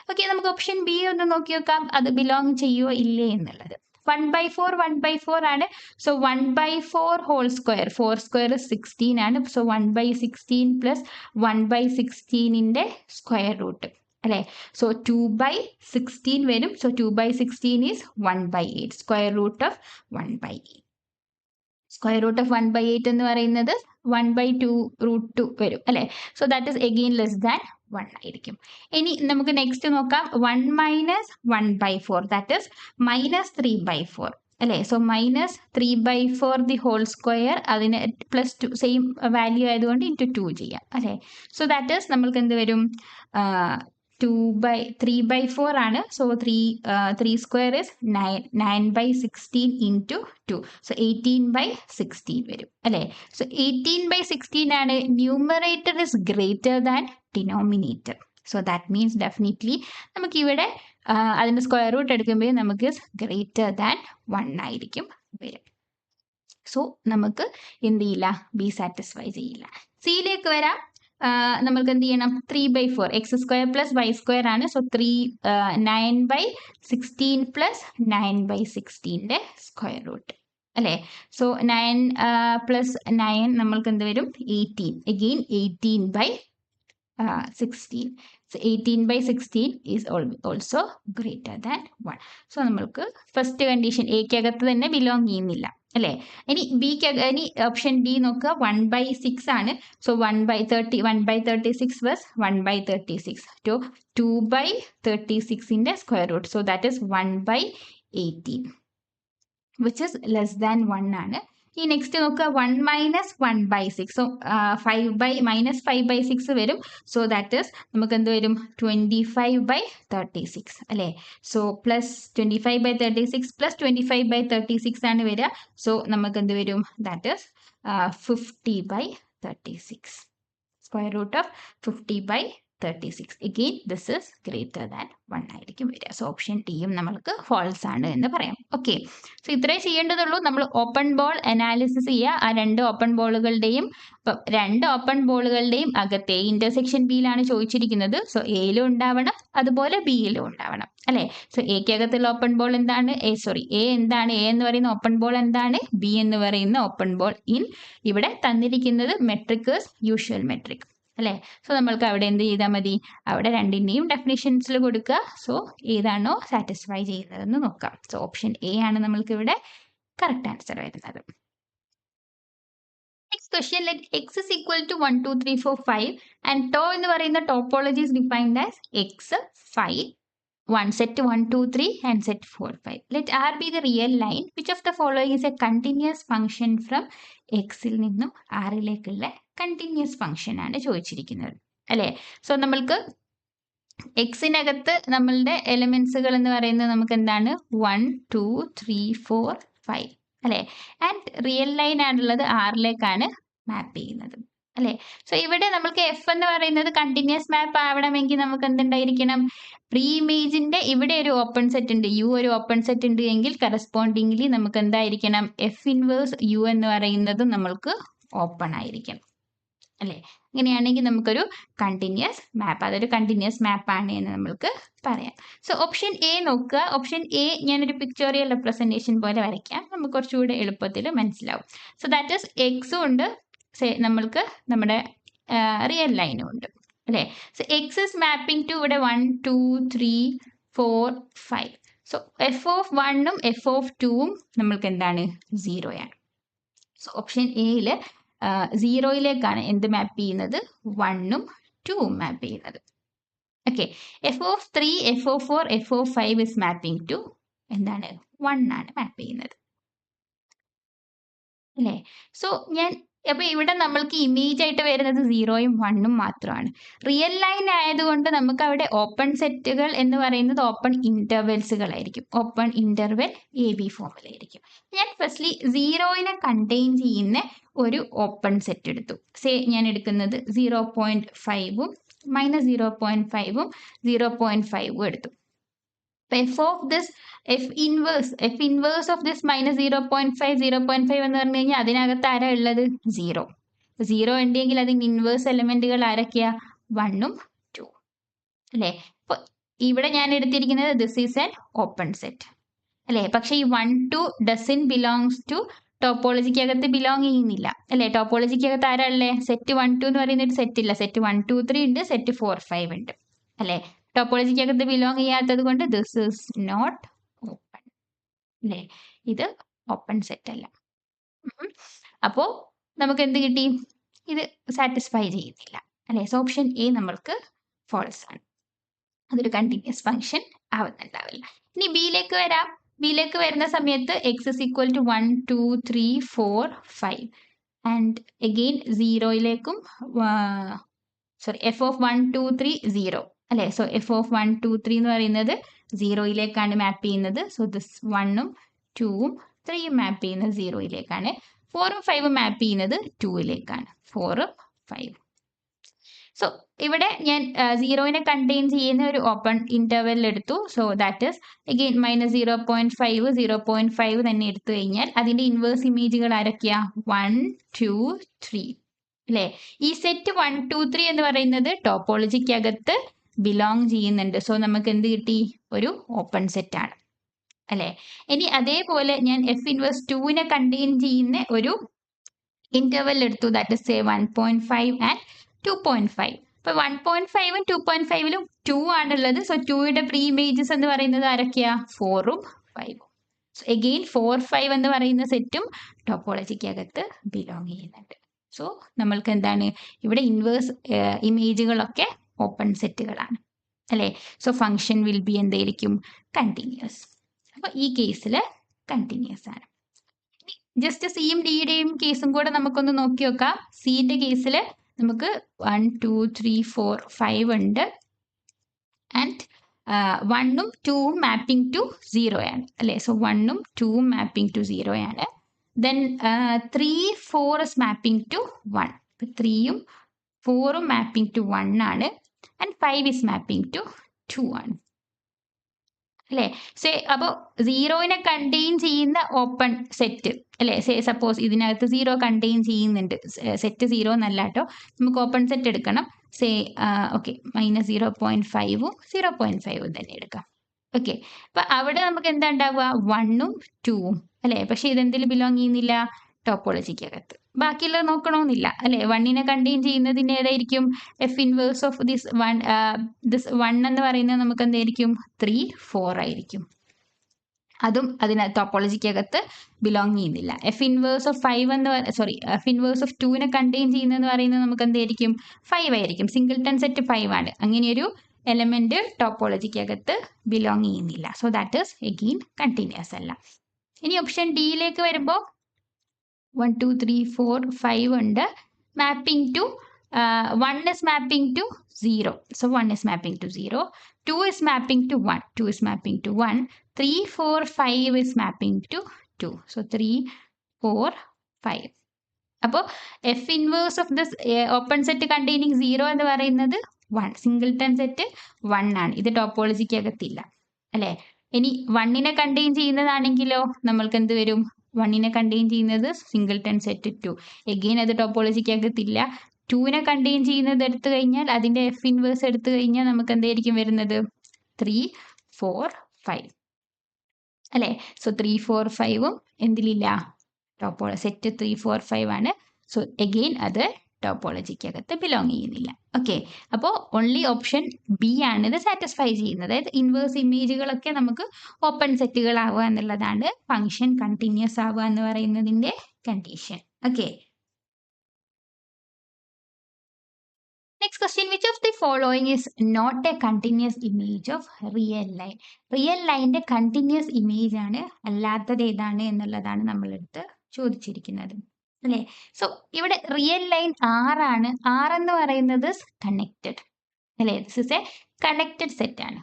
ഓക്കെ, നമുക്ക് ഓപ്ഷൻ ബി ഒന്ന് നോക്കി നോക്കാം, അത് ബിലോങ് ചെയ്യുമോ ഇല്ലേ എന്നുള്ളത്. 1/4 ആണ്. സോ 1/4 ഹോൾ സ്ക്വയർ, 4 സ്ക്വയർ 16 ആണ്. സോ 1/16 പ്ലസ് 1/16ൻ്റെ സ്ക്വയർ റൂട്ട് അല്ലേ. സോ 2/16 വരും. So 2/16 is 1/8, square root of 1/8. Square root of 1/8 എന്ന് പറയുന്നത് 1/2√2 വരും അല്ലേ. So that is again less than 1 ആയിരിക്കും. ഇനി നമുക്ക് നെക്സ്റ്റ് നോക്കാം. 1 മൈനസ് 1/4 ദാറ്റ് ഈസ് മൈനസ് 3/4 അല്ലേ. So minus 3/4 the whole square അതിന് പ്ലസ് 2 സെയിം വാല്യൂ ആയതുകൊണ്ട് ഇൻറ്റു 2 ചെയ്യാം അല്ലേ. സോ ദാറ്റ് ഈസ് നമ്മൾക്ക് എന്ത് വരും? 3/4 ആണ്. So 3 square is 9/16 into 2. So 18/16 വരും അല്ലേ. സോ 18/16 ആണ്. Numerator is greater than denominator. So that means definitely നമുക്കിവിടെ അതിൻ്റെ സ്ക്വയർ റൂട്ട് എടുക്കുമ്പോൾ നമുക്ക് ഗ്രേറ്റർ ദാൻ 1 ആയിരിക്കും വരും. സോ നമുക്ക് എന്ത് ചെയ്യില്ല? ബി സാറ്റിസ്ഫൈ ചെയ്യില്ല. സിയിലേക്ക് വരാം. നമ്മൾക്ക് എന്ത് ചെയ്യണം? 3/4 X square plus Y square ആണ്. സോ 9/16 പ്ലസ് 9/16ൻ്റെ സ്ക്വയർ റൂട്ട് അല്ലേ? സോ 9 പ്ലസ് 9 നമ്മൾക്ക് എന്ത് വരും? 18. Again 18/16. So 18/16 is also greater than 1. So നമ്മൾക്ക് ഫസ്റ്റ് കണ്ടീഷൻ എക്കകത്ത് തന്നെ ബിലോങ് ചെയ്യുന്നില്ല അല്ലേ? ഇനി ഇനി ഓപ്ഷൻ ബി നോക്കുക. 1/6 ആണ്. So 1/36 was 1/36. So 2/36ന്റെ square root. So that is 1/18, which is less than 1 ആണ്. ഈ നെക്സ്റ്റ് നോക്കുക. 1 minus 1/6. സോ 5/6 വരും. സോ ദാറ്റ് ഇസ് നമുക്ക് എന്ത് വരും? 25/36 അല്ലേ? സോ പ്ലസ് 25/36 പ്ലസ് 25/36 ആണ് വരിക. സോ നമുക്ക് എന്ത് വരും? That is 50/36. Square root of 50/36. Again this is greater than 1 ആയിരിക്കും വരിക. സോ ഓപ്ഷൻ ടിയും നമ്മൾക്ക് ഫോൾസ് ആണ് എന്ന് പറയാം. ഓക്കെ, സോ ഇത്രേ ചെയ്യേണ്ടതുള്ളൂ. നമ്മൾ ഓപ്പൺ ബോൾ അനാലിസിസ് ചെയ്യുക. ആ രണ്ട് ഓപ്പൺ ബോളുകളുടെയും അകത്തെ ഇന്റർസെക്ഷൻ ബിയിലാണ് ചോദിച്ചിരിക്കുന്നത്. സോ എയിലും ഉണ്ടാവണം, അതുപോലെ ബിയിലും ഉണ്ടാവണം അല്ലേ? സോ എക്കകത്തുള്ള ഓപ്പൺ ബോൾ എന്താണ്? എ എന്താണ്? എ എന്ന് പറയുന്ന ഓപ്പൺ ബോൾ എന്താണ്? ബി എന്ന് പറയുന്ന ഓപ്പൺ ബോൾ ഇൻ ഇവിടെ തന്നിരിക്കുന്നത് മെട്രിക് യൂഷ്വൽ മെട്രിക് അല്ലേ? സോ നമ്മൾക്ക് അവിടെ എന്ത് ചെയ്താൽ മതി? അവിടെ രണ്ടിൻ്റെയും ഡെഫിനിഷൻസിൽ കൊടുക്കുക. സോ ഏതാണോ സാറ്റിസ്ഫൈ ചെയ്യുന്നതെന്ന് നോക്കാം. സോ ഓപ്ഷൻ എ ആണ് നമ്മൾക്ക് ഇവിടെ കറക്റ്റ് ആൻസർ വരുന്നത്. Next question, let X is equal to 1 2 3 4 5 and tau എന്ന് പറയുന്ന topology is defined as X 5 1 set 1 2 3 and set 4 5. Let R be the real line. Which of the following is a continuous function from എക്സിൽ നിന്നും ആറിലേക്കുള്ള continuous function ആണ് ചോദിച്ചിരിക്കുന്നത് അല്ലേ? So നമ്മൾക്ക് എക്സിനകത്ത് നമ്മളുടെ എലിമെന്റ്സുകൾ എന്ന് പറയുന്നത് നമുക്ക് എന്താണ്? 1 2 3 4 5 അല്ലേ? ആൻഡ് റിയൽ ലൈൻ ആണുള്ളത് ആറിലേക്കാണ് മാപ്പ് ചെയ്യുന്നത് അല്ലേ? സോ ഇവിടെ നമുക്ക് എഫ് എന്ന് പറയുന്നത് കണ്ടിന്യൂസ് മാപ്പ് ആവണമെങ്കിൽ നമുക്ക് എന്തുണ്ടായിരിക്കണം? പ്രീ ഇമേജിന്റെ ഇവിടെ ഒരു ഓപ്പൺ സെറ്റ് ഉണ്ട്, യു ഒരു ഓപ്പൺ സെറ്റ് ഉണ്ട് എങ്കിൽ കറസ്പോണ്ടിംഗ്ലി നമുക്ക് എന്തായിരിക്കണം? എഫ് ഇൻവേഴ്സ് യു എന്ന് പറയുന്നത് നമ്മൾക്ക് ഓപ്പൺ ആയിരിക്കണം അല്ലേ? ഇങ്ങനെയാണെങ്കിൽ നമുക്കൊരു കണ്ടിന്യൂസ് മാപ്പ്, അതൊരു കണ്ടിന്യൂസ് മാപ്പ് ആണ് എന്ന് നമ്മൾക്ക് പറയാം. സോ ഓപ്ഷൻ എ നോക്കുക. ഓപ്ഷൻ എ ഞാനൊരു പിക്ചോറിയൽ റെപ്രസെന്റേഷൻ പോലെ വരയ്ക്കാം, നമുക്ക് കുറച്ചുകൂടെ എളുപ്പത്തിൽ മനസ്സിലാവും. സോ ദാറ്റ് ഈസ് എക്സും ഉണ്ട്, നമ്മൾക്ക് നമ്മുടെ റിയൽ ലൈനും ഉണ്ട് അല്ലേ? So X is mapping to ഇവിടെ 1 2 3 4 5. സോ എഫ് ഓഫ് 1ഉം എഫ് ഓഫ് 2ഉം നമ്മൾക്ക് എന്താണ്? 0 ആണ്. സോ ഓപ്ഷൻ എയിൽ 0യിലേക്കാണ് എന്ത് മാപ്പ് ചെയ്യുന്നത്? 1ഉം 2ഉം മാപ്പ് ചെയ്യുന്നത്. Okay, F of 3 F of 4 F of 5 is mapping to എന്താണ്? 1 ആണ് മാപ്പ് ചെയ്യുന്നത് അല്ലേ? സോ അപ്പൊ ഇവിടെ നമ്മൾക്ക് ഇമേജ് ആയിട്ട് വരുന്നത് 0ഉം 1ഉം മാത്രമാണ്. റിയൽ ലൈൻ ആയതുകൊണ്ട് നമുക്ക് അവിടെ ഓപ്പൺ സെറ്റുകൾ എന്ന് പറയുന്നത് ഓപ്പൺ ഇന്റർവെൽസുകളായിരിക്കും. ഓപ്പൺ ഇന്റർവെൽ AB ഫോമിലായിരിക്കും. ഞാൻ ഫസ്റ്റ്ലി 0നെ കണ്ടെയ്ൻ ചെയ്യുന്ന ഒരു ഓപ്പൺ സെറ്റ് എടുത്തു. ഞാൻ എടുക്കുന്നത് 0.5ഉം -0.5ഉം 0.5ഉം എടുത്തു. എഫ് ഇൻവേഴ്സ് ഓഫ് ദിസ് -0.5 0.5 എന്ന് പറഞ്ഞു കഴിഞ്ഞാൽ അതിനകത്ത് ആരാ ഉള്ളത്? 0 ഉണ്ടെങ്കിൽ അതിന് ഇൻവേഴ്സ് എലിമെന്റുകൾ ആരൊക്കെയാ? 1ഉം 2 അല്ലേ? അപ്പൊ ഇവിടെ ഞാൻ എടുത്തിരിക്കുന്നത് this is an open set അല്ലേ? പക്ഷെ ഈ 1 2 ഡസൻ ബിലോങ്സ് ടു ടോപ്പോളജിക്കകത്ത് ബിലോങ് ചെയ്യുന്നില്ല അല്ലേ? ടോപ്പോളജിക്കകത്ത് ആരാ ഉള്ളേ? സെറ്റ് 1 2 എന്ന് പറയുന്ന ഒരു സെറ്റ് ഇല്ല. സെറ്റ് 1 2 3 ഉണ്ട്, സെറ്റ് 4 5 ഉണ്ട് അല്ലേ? ടോപ്പോളജിക്കകത്ത് ബിലോങ് ചെയ്യാത്തത് കൊണ്ട് ദിസ് ഈസ് നോട്ട് ഓപ്പൺ അല്ലേ? ഇത് ഓപ്പൺ സെറ്റ് അല്ല. അപ്പോൾ നമുക്ക് എന്ത് കിട്ടി? ഇത് സാറ്റിസ്ഫൈ ചെയ്യുന്നില്ല അല്ലേ? സോ ഓപ്ഷൻ എ നമ്മൾക്ക് ഫോൾസ് ആണ്, അതൊരു കണ്ടിന്യൂസ് ഫംഗ്ഷൻ ആവുന്നുണ്ടാവില്ല. ഇനി ബിയിലേക്ക് വരാം. ബിയിലേക്ക് വരുന്ന സമയത്ത് X is equal to 1 2 3 4 5 and again 0യിലേക്കും എഫ് ഓഫ് 1 2 3 0 അല്ലേ? സോ എഫ് ഓഫ് 1 2 3 എന്ന് പറയുന്നത് 0യിലേക്കാണ് മാപ്പ് ചെയ്യുന്നത്. സോ ദിസ് 1ഉം 2ഉം 3ഉം മാപ്പ് ചെയ്യുന്നത് 0യിലേക്കാണ്. 4ഉം 5ഉം മാപ്പ് ചെയ്യുന്നത് 2യിലേക്കാണ്. 4ഉം 5ഉം. സോ ഇവിടെ ഞാൻ 0നെ കണ്ടെയ്ൻ ചെയ്യുന്ന ഒരു ഓപ്പൺ ഇന്റർവെൽ എടുത്തു. സോ ദാറ്റ് ഇസ് അഗെയിൻ -0.5 0.5 തന്നെ എടുത്തു കഴിഞ്ഞാൽ അതിന്റെ ഇൻവേഴ്സ് ഇമേജുകൾ ആരൊക്കെയാ? 1 2 3 അല്ലേ? ഈ സെറ്റ് 1 2 3 എന്ന് പറയുന്നത് ടോപ്പോളജിക്കകത്ത് ബിലോങ് ചെയ്യുന്നുണ്ട്. സോ നമുക്ക് എന്ത് കിട്ടി? ഒരു ഓപ്പൺ സെറ്റ് ആണ് അല്ലേ? ഇനി അതേപോലെ ഞാൻ എഫ് ഇൻവേഴ്സ് 2നെ കണ്ടെയ്ൻ ചെയ്യുന്ന ഒരു ഇന്റർവെൽ എടുത്തു, ദാറ്റ് ഇസ് സേ 1.5 ആൻഡ് 2.5. അപ്പോൾ 1.5ഉം 2.5ലും 2 ആണുള്ളത്. സോ 2യുടെ പ്രീ ഇമേജസ് എന്ന് പറയുന്നത് ആരൊക്കെയാ? 4ഉം 5ഉം. സോ എഗെയിൻ 4, 5 എന്ന് പറയുന്ന സെറ്റും ടോപ്പോളജിക്കകത്ത് ബിലോങ് ചെയ്യുന്നുണ്ട്. സോ നമ്മൾക്ക് എന്താണ് ഇവിടെ ഇൻവേഴ്സ് ഇമേജുകളൊക്കെ ഓപ്പൺ സെറ്റുകളാണ് അല്ലേ? സോ ഫംഗ്ഷൻ വിൽ ബി എന്തായിരിക്കും? കണ്ടിന്യൂസ്. അപ്പോൾ ഈ കേസിൽ കണ്ടിന്യൂസ് ആണ്. ജസ്റ്റ് സിയും ഡിയുടെയും കേസും കൂടെ നമുക്കൊന്ന് നോക്കി നോക്കാം. സിന്റെ കേസിൽ നമുക്ക് 1, 2, 3, 4, 5 ഉണ്ട്. ആൻഡ് 1ഉം 2ഉം മാപ്പിംഗ് ടു 0 ആണ് അല്ലേ? സോ 1ഉം 2ഉം മാപ്പിംഗ് ടു 0 ആണ്. Then 3, 4 is mapping to 1. 3ഉം 4ഉം മാപ്പിംഗ് ടു 1 ആണ്. ആൻഡ് 5 ഇസ് മാപ്പിംഗ് ടു 2 ആണ് അല്ലേ? സേ അപ്പോൾ 0നെ കണ്ടെയ്ൻ ചെയ്യുന്ന ഓപ്പൺ സെറ്റ് അല്ലേ? സേ സപ്പോസ് ഇതിനകത്ത് 0 കണ്ടെയ്ൻ ചെയ്യുന്നുണ്ട്, സെറ്റ് 0 എന്നല്ല കേട്ടോ, നമുക്ക് ഓപ്പൺ സെറ്റ് എടുക്കണം. സേ ഓക്കെ -0.5ഉം 0.5ഉം തന്നെ എടുക്കാം. ഓക്കെ, അപ്പം അവിടെ നമുക്ക് എന്താ ഉണ്ടാവുക? 1ഉം 2ഉം അല്ലേ? പക്ഷെ ഇതെന്തിൽ ബിലോങ് ചെയ്യുന്നില്ല? ടോപ്പോളജിക്കകത്ത്. ബാക്കിയുള്ളത് നോക്കണമെന്നില്ല അല്ലേ? 1നെ കണ്ടെയ്ൻ ചെയ്യുന്നതിന് ഏതായിരിക്കും? എഫ് ഇൻവേഴ്സ് ഓഫ് ദിസ് 1 എന്ന് പറയുന്നത് നമുക്ക് എന്തായിരിക്കും? 3, 4 ആയിരിക്കും. അതും അതിന് ടോപ്പോളജിക്കകത്ത് ബിലോങ് ചെയ്യുന്നില്ല. F inverse of 5 F inverse of 2നെ കണ്ടെയ്ൻ ചെയ്യുന്നതെന്ന് പറയുന്നത് നമുക്ക് എന്തായിരിക്കും? 5 ആയിരിക്കും. സിംഗിൾട്ടൺ സെറ്റ് 5 ആണ്. അങ്ങനെയൊരു എലമെന്റ് ടോപ്പോളജിക്കകത്ത് ബിലോങ് ചെയ്യുന്നില്ല. So that is again continuous അല്ല. ഇനി ഓപ്ഷൻ ഡിയിലേക്ക് വരുമ്പോൾ 1, 2, 3, 4, 5 ഉണ്ട്. Mapping to 1 is mapping to 0. So 1 is mapping to 0. 2 is mapping to 1. 2 is mapping to 1. 3, 4, 5 is mapping to 2. So 3, 4, 5. അപ്പോൾ F inverse of this open set containing 0 എന്ന് പറയുന്നത് 1. Singleton set 1 ആണ്. ഇത് ടോപ്പോളജിക്കകത്തില്ല അല്ലേ? ഇനി 1നെ കണ്ടെയ്ൻ ചെയ്യുന്നതാണെങ്കിലോ നമ്മൾക്ക് എന്ത് വരും? 1നെ കണ്ടെയ്ൻ ചെയ്യുന്നത് സിംഗിൾട്ടൺ സെറ്റ് 2. എഗെയിൻ അത് ടോപ്പോളജിക്കകത്തില്ല. 2നെ കണ്ടെയ്ൻ ചെയ്യുന്നത് എടുത്തു കഴിഞ്ഞാൽ അതിന്റെ എഫ് ഇൻവേഴ്സ് എടുത്തു കഴിഞ്ഞാൽ നമുക്ക് എന്തായിരിക്കും വരുന്നത്? 3, 4, 5 അല്ലേ? സോ 3, 4, 5ഉം എന്തിലില്ല? സെറ്റ് 3, 4, 5 ആണ്. സോ എഗെയിൻ അത് ടോപ്പോളജിക്കകത്ത് ബിലോങ് ചെയ്യുന്നില്ല. ഓക്കെ, അപ്പോൾ ഓൺലി ഓപ്ഷൻ ബി ആണ് ഇത് സാറ്റിസ്ഫൈ ചെയ്യുന്നത്. അതായത് ഇൻവേഴ്സ് ഇമേജുകളൊക്കെ നമുക്ക് ഓപ്പൺ സെറ്റുകളാവുക എന്നുള്ളതാണ് ഫംഗ്ഷൻ കണ്ടിന്യൂസ് ആവുക എന്ന് പറയുന്നതിന്റെ condition. Okay, next question, which of the following is not a continuous image of real line? Real ലൈൻ്റെ കണ്ടിന്യൂസ് ഇമേജ് ആണ്, അല്ലാത്തത് ഏതാണ് എന്നുള്ളതാണ് നമ്മളെടുത്ത് ചോദിച്ചിരിക്കുന്നത് അല്ലേ? സോ ഇവിടെ റിയൽ ലൈൻ R ആണ്. R എന്ന് പറയുന്നത് കണക്റ്റഡ് അല്ലേ? This is a connected set ആണ്.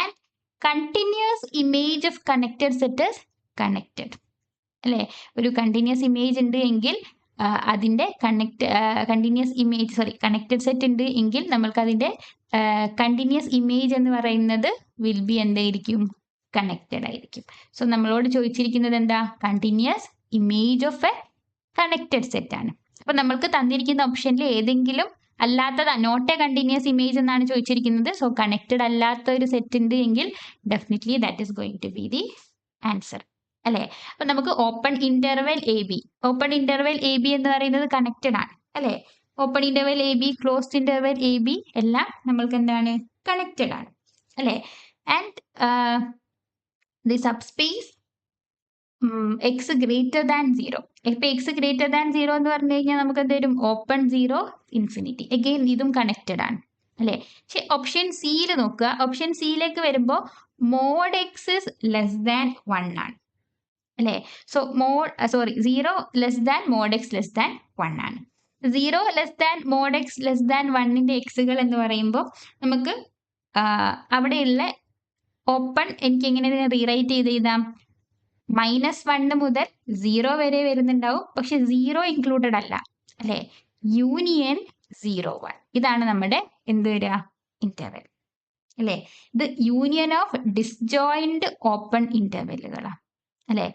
And continuous image of connected set is connected അല്ലേ? ഒരു കണ്ടിന്യൂസ് ഇമേജ് ഉണ്ട് എങ്കിൽ അതിൻ്റെ കണക്റ്റഡ് സെറ്റ് ഉണ്ട് എങ്കിൽ നമ്മൾക്ക് അതിൻ്റെ കണ്ടിന്യൂസ് ഇമേജ് എന്ന് പറയുന്നത് വിൽ ബി എന്തായിരിക്കും? കണക്റ്റഡ് ആയിരിക്കും. സോ നമ്മളോട് ചോദിച്ചിരിക്കുന്നത് എന്താ? Continuous image of a connected set ആണ്. അപ്പോൾ നമ്മൾക്ക് തന്നിരിക്കുന്ന ഓപ്ഷനിൽ ഏതെങ്കിലും അല്ലാത്തത് നോട്ട് എ കണ്ടിന്യൂസ് ഇമേജ് എന്നാണ് ചോദിച്ചിരിക്കുന്നത്. സോ കണക്റ്റഡ് അല്ലാത്ത ഒരു സെറ്റ് ഉണ്ട് എങ്കിൽ definitely that is going to be the answer അല്ലേ? അപ്പൊ നമുക്ക് ഓപ്പൺ ഇന്റർവെൽ എ ബി എന്ന് പറയുന്നത് കണക്റ്റഡ് ആണ് അല്ലേ? Open interval A B, closed interval A B എല്ലാം നമ്മൾക്ക് എന്താണ്? കണക്റ്റഡ് ആണ് അല്ലേ? And the subspace X greater than 0. ഇപ്പൊ എക്സ് ഗ്രേറ്റർ ദാൻ 0 എന്ന് പറഞ്ഞു കഴിഞ്ഞാൽ നമുക്ക് എന്ത് വരും? Open 0, infinity. എഗെയിൻ ഇതും കണക്റ്റഡ് ആണ് അല്ലേ? പക്ഷെ ഓപ്ഷൻ സിയിൽ നോക്കുക. ഓപ്ഷൻ സിയിലേക്ക് വരുമ്പോൾ mod X is less than 1 ആണ് അല്ലേ? So 0 less than mod X less than 1 ആണ്. 0 less than mod X less than 1ന്റെ എക്സുകൾ എന്ന് പറയുമ്പോൾ നമുക്ക് അവിടെയുള്ള ഓപ്പൺ എനിക്ക് എങ്ങനെ റീറൈറ്റ് ചെയ്താം? -1 മുതൽ 0 വരെ വരുന്നുണ്ടാവും. പക്ഷെ 0 ഇൻക്ലൂഡഡ് അല്ല അല്ലേ? യൂണിയൻ 0, 1 ഇതാണ് നമ്മുടെ എന്ത് വരിക? ഇന്റർവെൽ അല്ലേ? ഇത് യൂണിയൻ ഓഫ് ഡിസ്ജോയിൻഡ് ഓപ്പൺ ഇന്റർവെല്ലുകളാണ് അല്ലേ?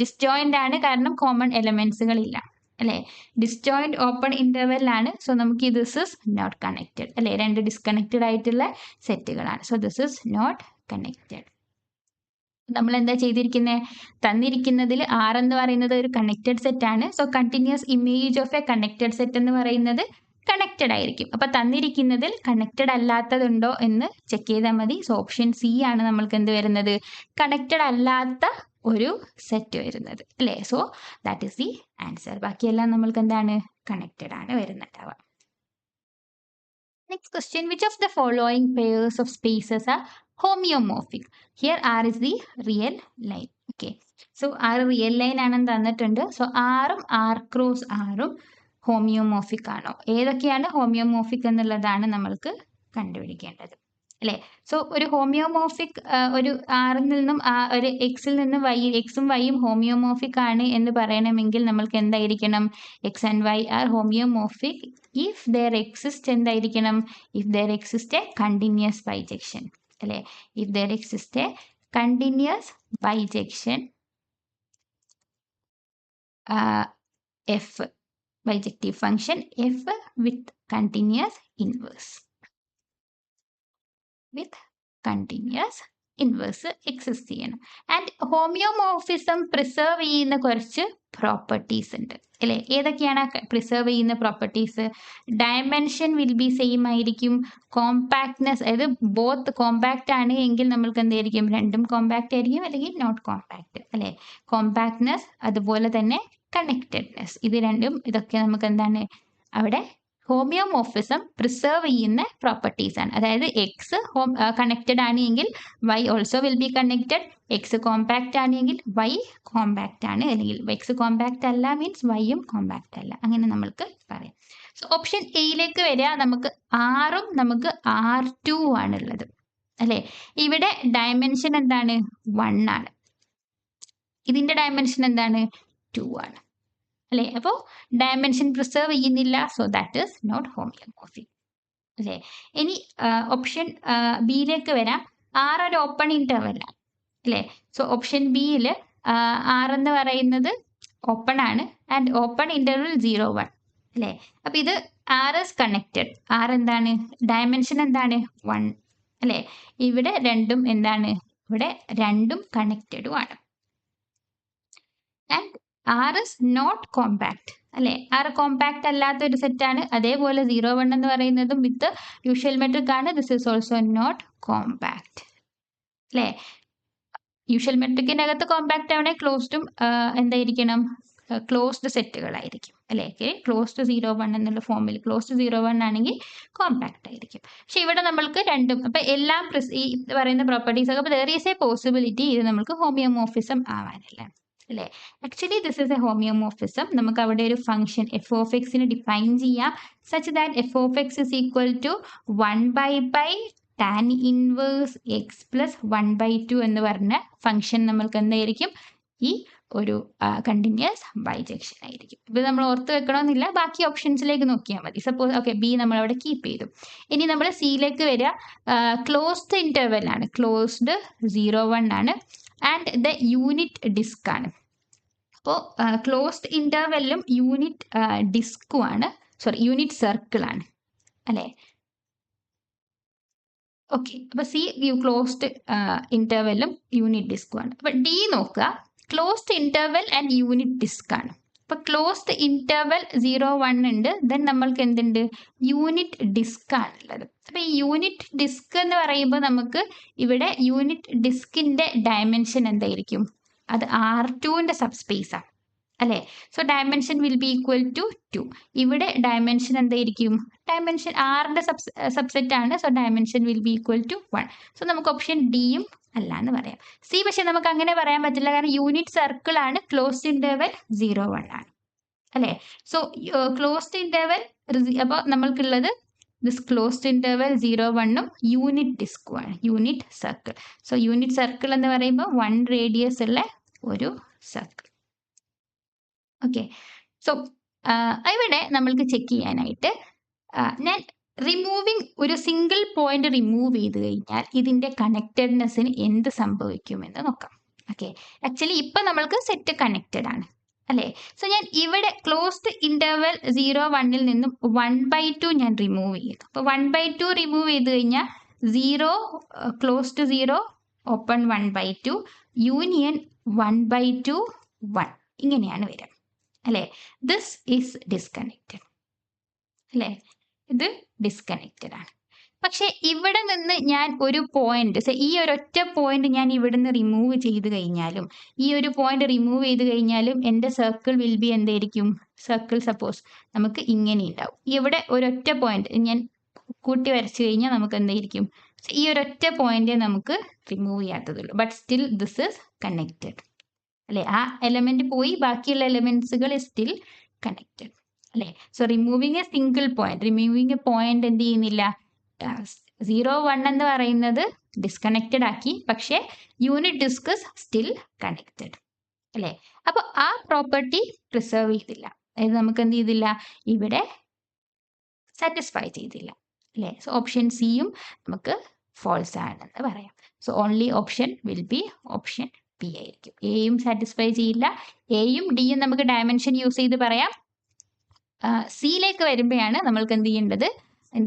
ഡിസ്ജോയിന്റ് ആണ് കാരണം കോമൺ എലമെന്റ്സുകൾ ഇല്ല അല്ലേ? ഡിസ്ജോയിന്റ് ഓപ്പൺ ഇന്റർവെൽ ആണ്. സോ നമുക്ക് ദിസ് ഇസ് നോട്ട് കണക്റ്റഡ് അല്ലേ? രണ്ട് ഡിസ്കണക്റ്റഡ് ആയിട്ടുള്ള സെറ്റുകളാണ്. So this is not connected. നമ്മൾ എന്താ ചെയ്തിരിക്കുന്നത്? തന്നിരിക്കുന്നതിൽ R എന്ന് പറയുന്നത് ഒരു കണക്റ്റഡ് സെറ്റ് ആണ്. So continuous image of a connected set എന്ന് പറയുന്നത് കണക്റ്റഡ് ആയിരിക്കും. അപ്പോൾ തന്നിരിക്കുന്നതിൽ കണക്റ്റഡ് അല്ലാത്തതുണ്ടോ എന്ന് ചെക്ക് ചെയ്താൽ മതി. സോ ഓപ്ഷൻ സി ആണ് നമ്മൾക്ക് എന്ത് വരുന്നത്? കണക്റ്റഡ് അല്ലാത്ത ഒരു സെറ്റ് വരുന്നത് അല്ലേ? So that is the answer. ബാക്കിയെല്ലാം നമ്മൾക്ക് എന്താണ്? കണക്റ്റഡ് ആണ് വരുന്നുണ്ടാവുക. Next question, which of the following pairs of spaces are homeomorphic? Here R is the real line. Okay. So R real line ആണെന്ന് തന്നിട്ടുണ്ട്. So R ഉം R cross R ഉം homeomorphic ആണോ? ഏതൊക്കെയാണ് ഹോമിയോമോർഫിക് എന്നുള്ളതാണ് നമ്മൾക്ക് കണ്ടുപിടിക്കേണ്ടത് അല്ലേ? സോ ഒരു ഹോമിയോമോർഫിക് ഒരു ആറിൽ നിന്നും ഒരു എക്സിൽ നിന്നും എക്സും വൈയും ഹോമിയോമോർഫിക് ആണ് എന്ന് പറയണമെങ്കിൽ നമ്മൾക്ക് എന്തായിരിക്കണം? X and Y are homeomorphic if there exist എന്തായിരിക്കണം? if there exist a continuous bijection അല്ലേ? if there exist a continuous bijection f bijective function f with continuous inverse exist ചെയ്യണം. ആൻഡ് ഹോമിയോമോർഫിസം പ്രിസർവ് ചെയ്യുന്ന കുറച്ച് പ്രോപ്പർട്ടീസ് ഉണ്ട് അല്ലേ? ഏതൊക്കെയാണ് preserve ചെയ്യുന്ന properties? Dimension will B same ആയിരിക്കും. കോമ്പാക്ട്നെസ്, അതായത് ബോത്ത് കോമ്പാക്റ്റ് ആണ് എങ്കിൽ നമ്മൾക്ക് എന്തായിരിക്കും? രണ്ടും കോമ്പാക്റ്റ് ആയിരിക്കും, അല്ലെങ്കിൽ നോട്ട് കോമ്പാക്റ്റ് അല്ലേ? കോമ്പാക്ട്നെസ് അതുപോലെ തന്നെ കണക്റ്റഡ്നെസ്, ഇത് രണ്ടും ഇതൊക്കെ നമുക്ക് എന്താണ് അവിടെ ഹോമിയോമോർഫിസം പ്രിസർവ് ചെയ്യുന്ന പ്രോപ്പർട്ടീസ് ആണ്. അതായത് എക്സ് കണക്റ്റഡ് ആണെങ്കിൽ Y also will be connected. X compact ആണെങ്കിൽ വൈ കോമ്പാക്റ്റ് ആണ്, അല്ലെങ്കിൽ എക്സ് കോമ്പാക്റ്റ് അല്ല മീൻസ് വൈയും കോമ്പാക്റ്റ് അല്ല, അങ്ങനെ നമ്മൾക്ക് പറയാം. സോ ഓപ്ഷൻ എയിലേക്ക് വരിക. നമുക്ക് ആറും നമുക്ക് R2 ആണുള്ളത് അല്ലേ? ഇവിടെ ഡയമെൻഷൻ എന്താണ്? 1 ആണ്. ഇതിന്റെ ഡയമെൻഷൻ എന്താണ്? 2 ആണ് അല്ലേ? അപ്പോൾ ഡയമെൻഷൻ പ്രിസർവ് ചെയ്യുന്നില്ല. So that is not homeomorphic അല്ലേ? ഇനി ഓപ്ഷൻ ബിയിലേക്ക് വരാം. R ഒരു ഓപ്പൺ ഇന്റർവെൽ ആണ് അല്ലേ? സോ ഓപ്ഷൻ ബിയിൽ R എന്ന് പറയുന്നത് ഓപ്പൺ ആണ് ആൻഡ് ഓപ്പൺ ഇന്റർവെൽ 0, 1 അല്ലേ? അപ്പോൾ ഇത് R ഇസ് കണക്റ്റഡ്. R എന്താണ്? ഡയമെൻഷൻ എന്താണ്? 1 അല്ലേ? ഇവിടെ രണ്ടും എന്താണ്? ഇവിടെ രണ്ടും കണക്റ്റഡും ആണ്. And R is not compact അല്ലേ? R കോമ്പാക്റ്റ് അല്ലാത്ത ഒരു സെറ്റാണ്. അതേപോലെ 0, 1 എന്ന് പറയുന്നതും വിത്ത് യൂഷ്വൽ മെട്രിക് ആണ്. This is also not compact അല്ലേ? യൂഷ്വൽ മെട്രിക്കിൻ്റെ അകത്ത് കോമ്പാക്റ്റ് ആവണേ ക്ലോസ്ഡും എന്തായിരിക്കണം? ക്ലോസ്ഡ് സെറ്റുകളായിരിക്കും അല്ലേ? ക്ലോസ്ഡ് 0, 1 എന്നുള്ള ഫോമിൽ ക്ലോസ്ഡ് 0, 1 ആണെങ്കിൽ കോമ്പാക്റ്റ് ആയിരിക്കും. പക്ഷെ ഇവിടെ നമ്മൾക്ക് രണ്ടും, അപ്പം എല്ലാം ഈ പറയുന്ന പ്രോപ്പർട്ടീസ് ഒക്കെ, അപ്പോൾ ദർ ഈസ് എ പോസിബിലിറ്റി ഇത് നമുക്ക് ഹോമിയോമോർഫിസം ആവാനില്ല അല്ലേ? Actually this is a homeomorphism. നമുക്ക് അവിടെ ഒരു ഫംഗ്ഷൻ എഫ് ഓഫ് എക്സിന് ഡിഫൈൻ ചെയ്യാം such that F of X is equal to 1/π tan inverse X plus 1/2 എന്ന് പറഞ്ഞ ഫംഗ്ഷൻ നമ്മൾക്ക് എന്തായിരിക്കും? ഈ ഒരു കണ്ടിന്യൂസ് ബൈജെക്ഷൻ ആയിരിക്കും. ഇത് നമ്മൾ ഓർത്ത് വെക്കണമെന്നില്ല, ബാക്കി ഓപ്ഷൻസിലേക്ക് നോക്കിയാൽ മതി. സപ്പോസ് ഓക്കെ ബി നമ്മൾ അവിടെ കീപ്പ് ചെയ്തു. ഇനി നമ്മൾ സിയിലേക്ക് വരിക. ക്ലോസ്ഡ് ഇന്റർവെൽ ആണ്, ക്ലോസ്ഡ് 0, 1 ആണ് ആൻഡ് ദ യൂണിറ്റ് ഡിസ്ക് ആണ്. അപ്പോൾ ക്ലോസ്ഡ് ഇന്റർവെല്ലും യൂണിറ്റ് ഡിസ്കും ആണ്, യൂണിറ്റ് സർക്കിൾ ആണ് അല്ലേ? ഓക്കെ, അപ്പോൾ സി ക്ലോസ്ഡ് ഇന്റർവെല്ലും യൂണിറ്റ് ഡിസ്കും ആണ്. അപ്പോൾ ഡി നോക്കുക, closed interval and unit disk ആണ്. അപ്പോൾ ക്ലോസ്ഡ് ഇന്റർവെൽ 0, 1 ഉണ്ട്. ദെൻ നമ്മൾക്ക് എന്തുണ്ട്? യൂണിറ്റ് ഡിസ്ക് ആണുള്ളത്. അപ്പോൾ ഈ യൂണിറ്റ് ഡിസ്ക് എന്ന് പറയുമ്പോൾ നമുക്ക് ഇവിടെ യൂണിറ്റ് ഡിസ്കിൻ്റെ ഡയമെൻഷൻ എന്തായിരിക്കും? അത് R2ൻ്റെ സബ്സ്പേസ് ആണ് അല്ലേ? So dimension will be equal to 2. ഇവിടെ ഡയമെൻഷൻ എന്തായിരിക്കും? ഡയമെൻഷൻ ആറിൻ്റെ സബ്സെറ്റ് ആണ്. So dimension will be equal to 1. So നമുക്ക് ഓപ്ഷൻ ഡിയും അല്ല എന്ന് പറയാം. സി പക്ഷെ നമുക്ക് അങ്ങനെ പറയാൻ പറ്റില്ല, കാരണം യൂണിറ്റ് സർക്കിൾ ആണ്, ക്ലോസ്ഡ് ഇന്റർവെൽ 0, 1 ആണ് അല്ലേ? സോ ക്ലോസ്ഡ് ഇന്റർവെൽ അപ്പോൾ നമ്മൾക്കുള്ളത് ദിസ് ക്ലോസ്ഡ് ഇന്റർവെൽ 0, 1ഉം യൂണിറ്റ് ഡിസ്കും ആണ്, unit circle. So unit circle എന്ന് പറയുമ്പോൾ 1 റേഡിയസ് ഉള്ള ഒരു സർക്കിൾ. ഓക്കെ, സോ ഇവിടെ നമ്മൾക്ക് ചെക്ക് ചെയ്യാനായിട്ട് ഞാൻ റിമൂവിങ് ഒരു സിംഗിൾ പോയിന്റ് റിമൂവ് ചെയ്ത് കഴിഞ്ഞാൽ ഇതിൻ്റെ കണക്റ്റഡ്നെസ്സിന് എന്ത് സംഭവിക്കുമെന്ന് നോക്കാം. ഓക്കെ, ആക്ച്വലി ഇപ്പം നമ്മൾക്ക് സെറ്റ് കണക്റ്റഡ് ആണ് അല്ലേ? സോ ഞാൻ ഇവിടെ ക്ലോസ്ഡ് ഇന്റർവെൽ 0, 1ൽ നിന്നും 1/2 ഞാൻ റിമൂവ് ചെയ്യുന്നു. അപ്പോൾ 1/2 റിമൂവ് ചെയ്ത് കഴിഞ്ഞാൽ 0 ക്ലോസ്ഡ് 0 ഓപ്പൺ 1/2 യൂണിയൻ 1/2 1 ഇങ്ങനെയാണ് വരിക അല്ലേ. ദിസ് ഈസ് ഡിസ്കണക്റ്റഡ് അല്ലേ, ഇത് ഡിസ്കണക്റ്റഡ് ആണ്. പക്ഷെ ഇവിടെ നിന്ന് ഞാൻ ഒരു പോയിന്റ്, ഈ ഒരൊറ്റ പോയിന്റ് ഞാൻ ഇവിടുന്ന് റിമൂവ് ചെയ്ത് കഴിഞ്ഞാലും, ഈ ഒരു പോയിന്റ് റിമൂവ് ചെയ്ത് കഴിഞ്ഞാലും എൻ്റെ സർക്കിൾ വിൽ ബി എന്തായിരിക്കും, സർക്കിൾ സപ്പോസ് നമുക്ക് ഇങ്ങനെ ഉണ്ടാവും. ഇവിടെ ഒരൊറ്റ പോയിന്റ് ഞാൻ കൂട്ടി വരച്ചു കഴിഞ്ഞാൽ നമുക്ക് എന്തായിരിക്കും, ഈ ഒരൊറ്റ പോയിന്റ് നമുക്ക് റിമൂവ് ചെയ്യാത്തതുള്ളൂ. But still this is connected അല്ലേ. ആ എലമെന്റ് പോയി, ബാക്കിയുള്ള എലമെന്റ്സുകൾ സ്റ്റിൽ കണക്റ്റഡ് അല്ലേ. So removing a single point, removing a point എന്ത് ചെയ്യുന്നില്ല, 0 1 എന്ന് പറയുന്നത് ഡിസ്കണക്റ്റഡ് ആക്കി, പക്ഷേ യൂണിറ്റ് ഡിസ്ക് സ്റ്റിൽ കണക്റ്റഡ് അല്ലേ. അപ്പോൾ ആ പ്രോപ്പർട്ടി പ്രിസർവ് ചെയ്തില്ല, അതായത് നമുക്ക് എന്ത് ചെയ്തില്ല, ഇവിടെ സാറ്റിസ്ഫൈ ചെയ്തില്ല അല്ലേ. സോ ഓപ്ഷൻ സിയും നമുക്ക് ഫോൾസ് ആണെന്ന് പറയാം. So only option will be option B ആയിരിക്കും. എയും സാറ്റിസ്ഫൈ ചെയ്യില്ല, എയും ഡിയും നമുക്ക് ഡയമെൻഷൻ യൂസ് ചെയ്ത് പറയാം. സിയിലേക്ക് വരുമ്പോഴാണ് നമ്മൾക്ക് എന്ത്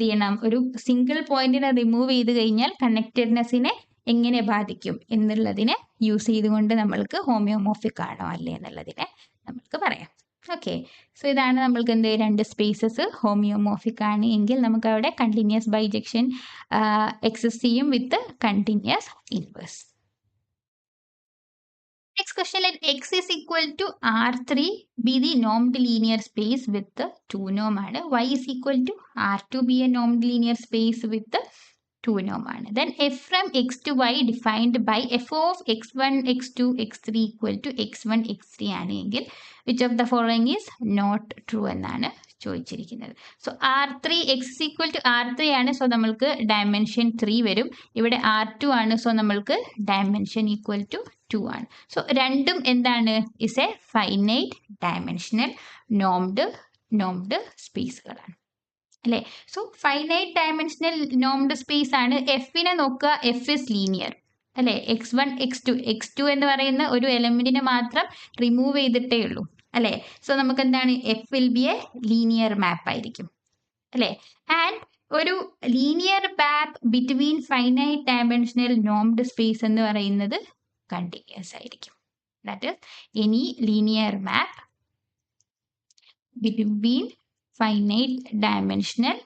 ചെയ്യണം, ഒരു സിംഗിൾ പോയിന്റിനെ റിമൂവ് ചെയ്ത് കഴിഞ്ഞാൽ കണക്റ്റഡ്നെസ്സിനെ എങ്ങനെ ബാധിക്കും എന്നുള്ളതിനെ യൂസ് ചെയ്തുകൊണ്ട് നമ്മൾക്ക് ഹോമിയോമോർഫിക് ആണോ അല്ലേ എന്നുള്ളതിനെ നമ്മൾക്ക് പറയാം. ഓക്കെ, സോ ഇതാണ് നമ്മൾക്ക് എന്ത്, രണ്ട് സ്പേസസ് ഹോമിയോമോർഫിക് ആണ് എങ്കിൽ നമുക്ക് അവിടെ കണ്ടിന്യൂസ് ബൈജെക്ഷൻ എക്സിസ്റ്റ് ചെയ്യും with continuous inverse. Next question, let X is equal to R3 be the normed linear space with the 2 norm ആണ്. Y is equal to R2 be a normed linear space with the 2 norm ആണ്. Then f from X to Y defined by f of x1, x2, x3 equal to x1, x3 ആണ് എങ്കിൽ which of the following is not true എന്നാണ് ചോദിച്ചിരിക്കുന്നത്. So R3 X is equal to R3 ആണ്, so നമ്മൾക്ക് dimension 3 വരും. ഇവിടെ R2 ആണ്, so നമ്മൾക്ക് ഡയമെൻഷൻ ഈക്വൽ ടു 2 ആണ്. സോ രണ്ടും എന്താണ്, is a finite dimensional normed സ്പേസുകളാണ് അല്ലേ. So finite dimensional normed space ആണ്. എഫിനെ നോക്കുക, എഫ് ഇസ് ലീനിയർ അല്ലേ. x1 x2 എന്ന് പറയുന്ന ഒരു എലമെന്റിനെ മാത്രം റിമൂവ് ചെയ്തിട്ടേ ഉള്ളൂ അല്ലേ. സോ നമുക്ക് എന്താണ്, F will be a linear map ആയിരിക്കും അല്ലേ. ആൻഡ് ഒരു linear map between finite dimensional normed space എന്ന് പറയുന്നത് കണ്ടിന്യൂസ് ആയിരിക്കും. That is any linear map between finite dimensional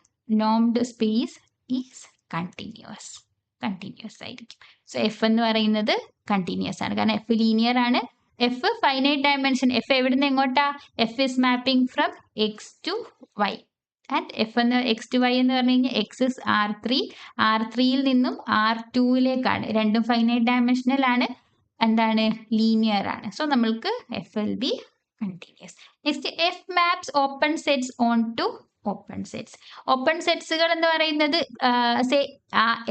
normed space is continuous ആയിരിക്കും. സോ എഫ് എന്ന് പറയുന്നത് കണ്ടിന്യൂസ് ആണ്, കാരണം എഫ് ലീനിയർ ആണ്. എഫ് ഫൈനൈറ്റ് ഡയമെൻഷൻ, എഫ് എവിടുന്ന് എങ്ങോട്ടാ, F is mapping from X to Y. And F എന്ന് എക്സ് ടു വൈ എന്ന് പറഞ്ഞു കഴിഞ്ഞാൽ എക്സ് ഇസ് R3 നിന്നും R2യിലേക്കാണ്. രണ്ടും ഫൈനൈറ്റ് ഡയമെൻഷനൽ ആണ്, എന്താണ്, ലീനിയർ ആണ്. സോ നമ്മൾക്ക് F will be continuous. Next, F maps open sets onto open sets. Open സെറ്റ്സുകൾ എന്ന് പറയുന്നത് സേ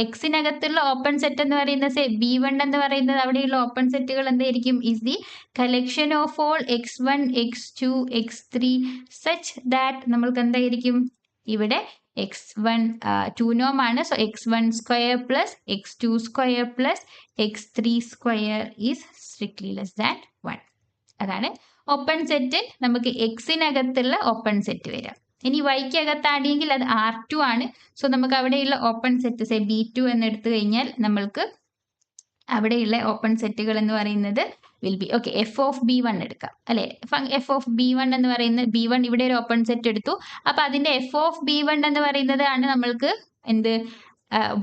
എക്സിനകത്തുള്ള ഓപ്പൺ സെറ്റ് എന്ന് പറയുന്നത് സേ B1 എന്ന് പറയുന്നത്, അവിടെയുള്ള ഓപ്പൺ സെറ്റുകൾ എന്തായിരിക്കും, is the collection of all x1, x2, x3 such that നമ്മൾക്ക് എന്തായിരിക്കും, ഇവിടെ x1 2 നോം ആണ്. So x1 square plus x2 square plus x3 square is strictly less than 1. അതാണ് ഓപ്പൺ സെറ്റ്. നമുക്ക് എക്സിനകത്തുള്ള ഓപ്പൺ സെറ്റ് വരാം. ഇനി വൈക്ക് അകത്താണെങ്കിൽ അത് R2 ആണ്. സോ നമുക്ക് അവിടെയുള്ള ഓപ്പൺ സെറ്റ് സേ B2 എന്ന് എടുത്തു കഴിഞ്ഞാൽ നമ്മൾക്ക് അവിടെയുള്ള ഓപ്പൺ സെറ്റുകൾ എന്ന് പറയുന്നത് will be okay. F of B1 എടുക്കാം അല്ലെ. എഫ് ഓഫ് B1 എന്ന് പറയുന്നത്, B1 ഇവിടെ ഒരു ഓപ്പൺ സെറ്റ് എടുത്തു, അപ്പൊ അതിന്റെ എഫ് ഓഫ് B1 എന്ന് പറയുന്നത് ആണ് നമ്മൾക്ക് എന്ത്,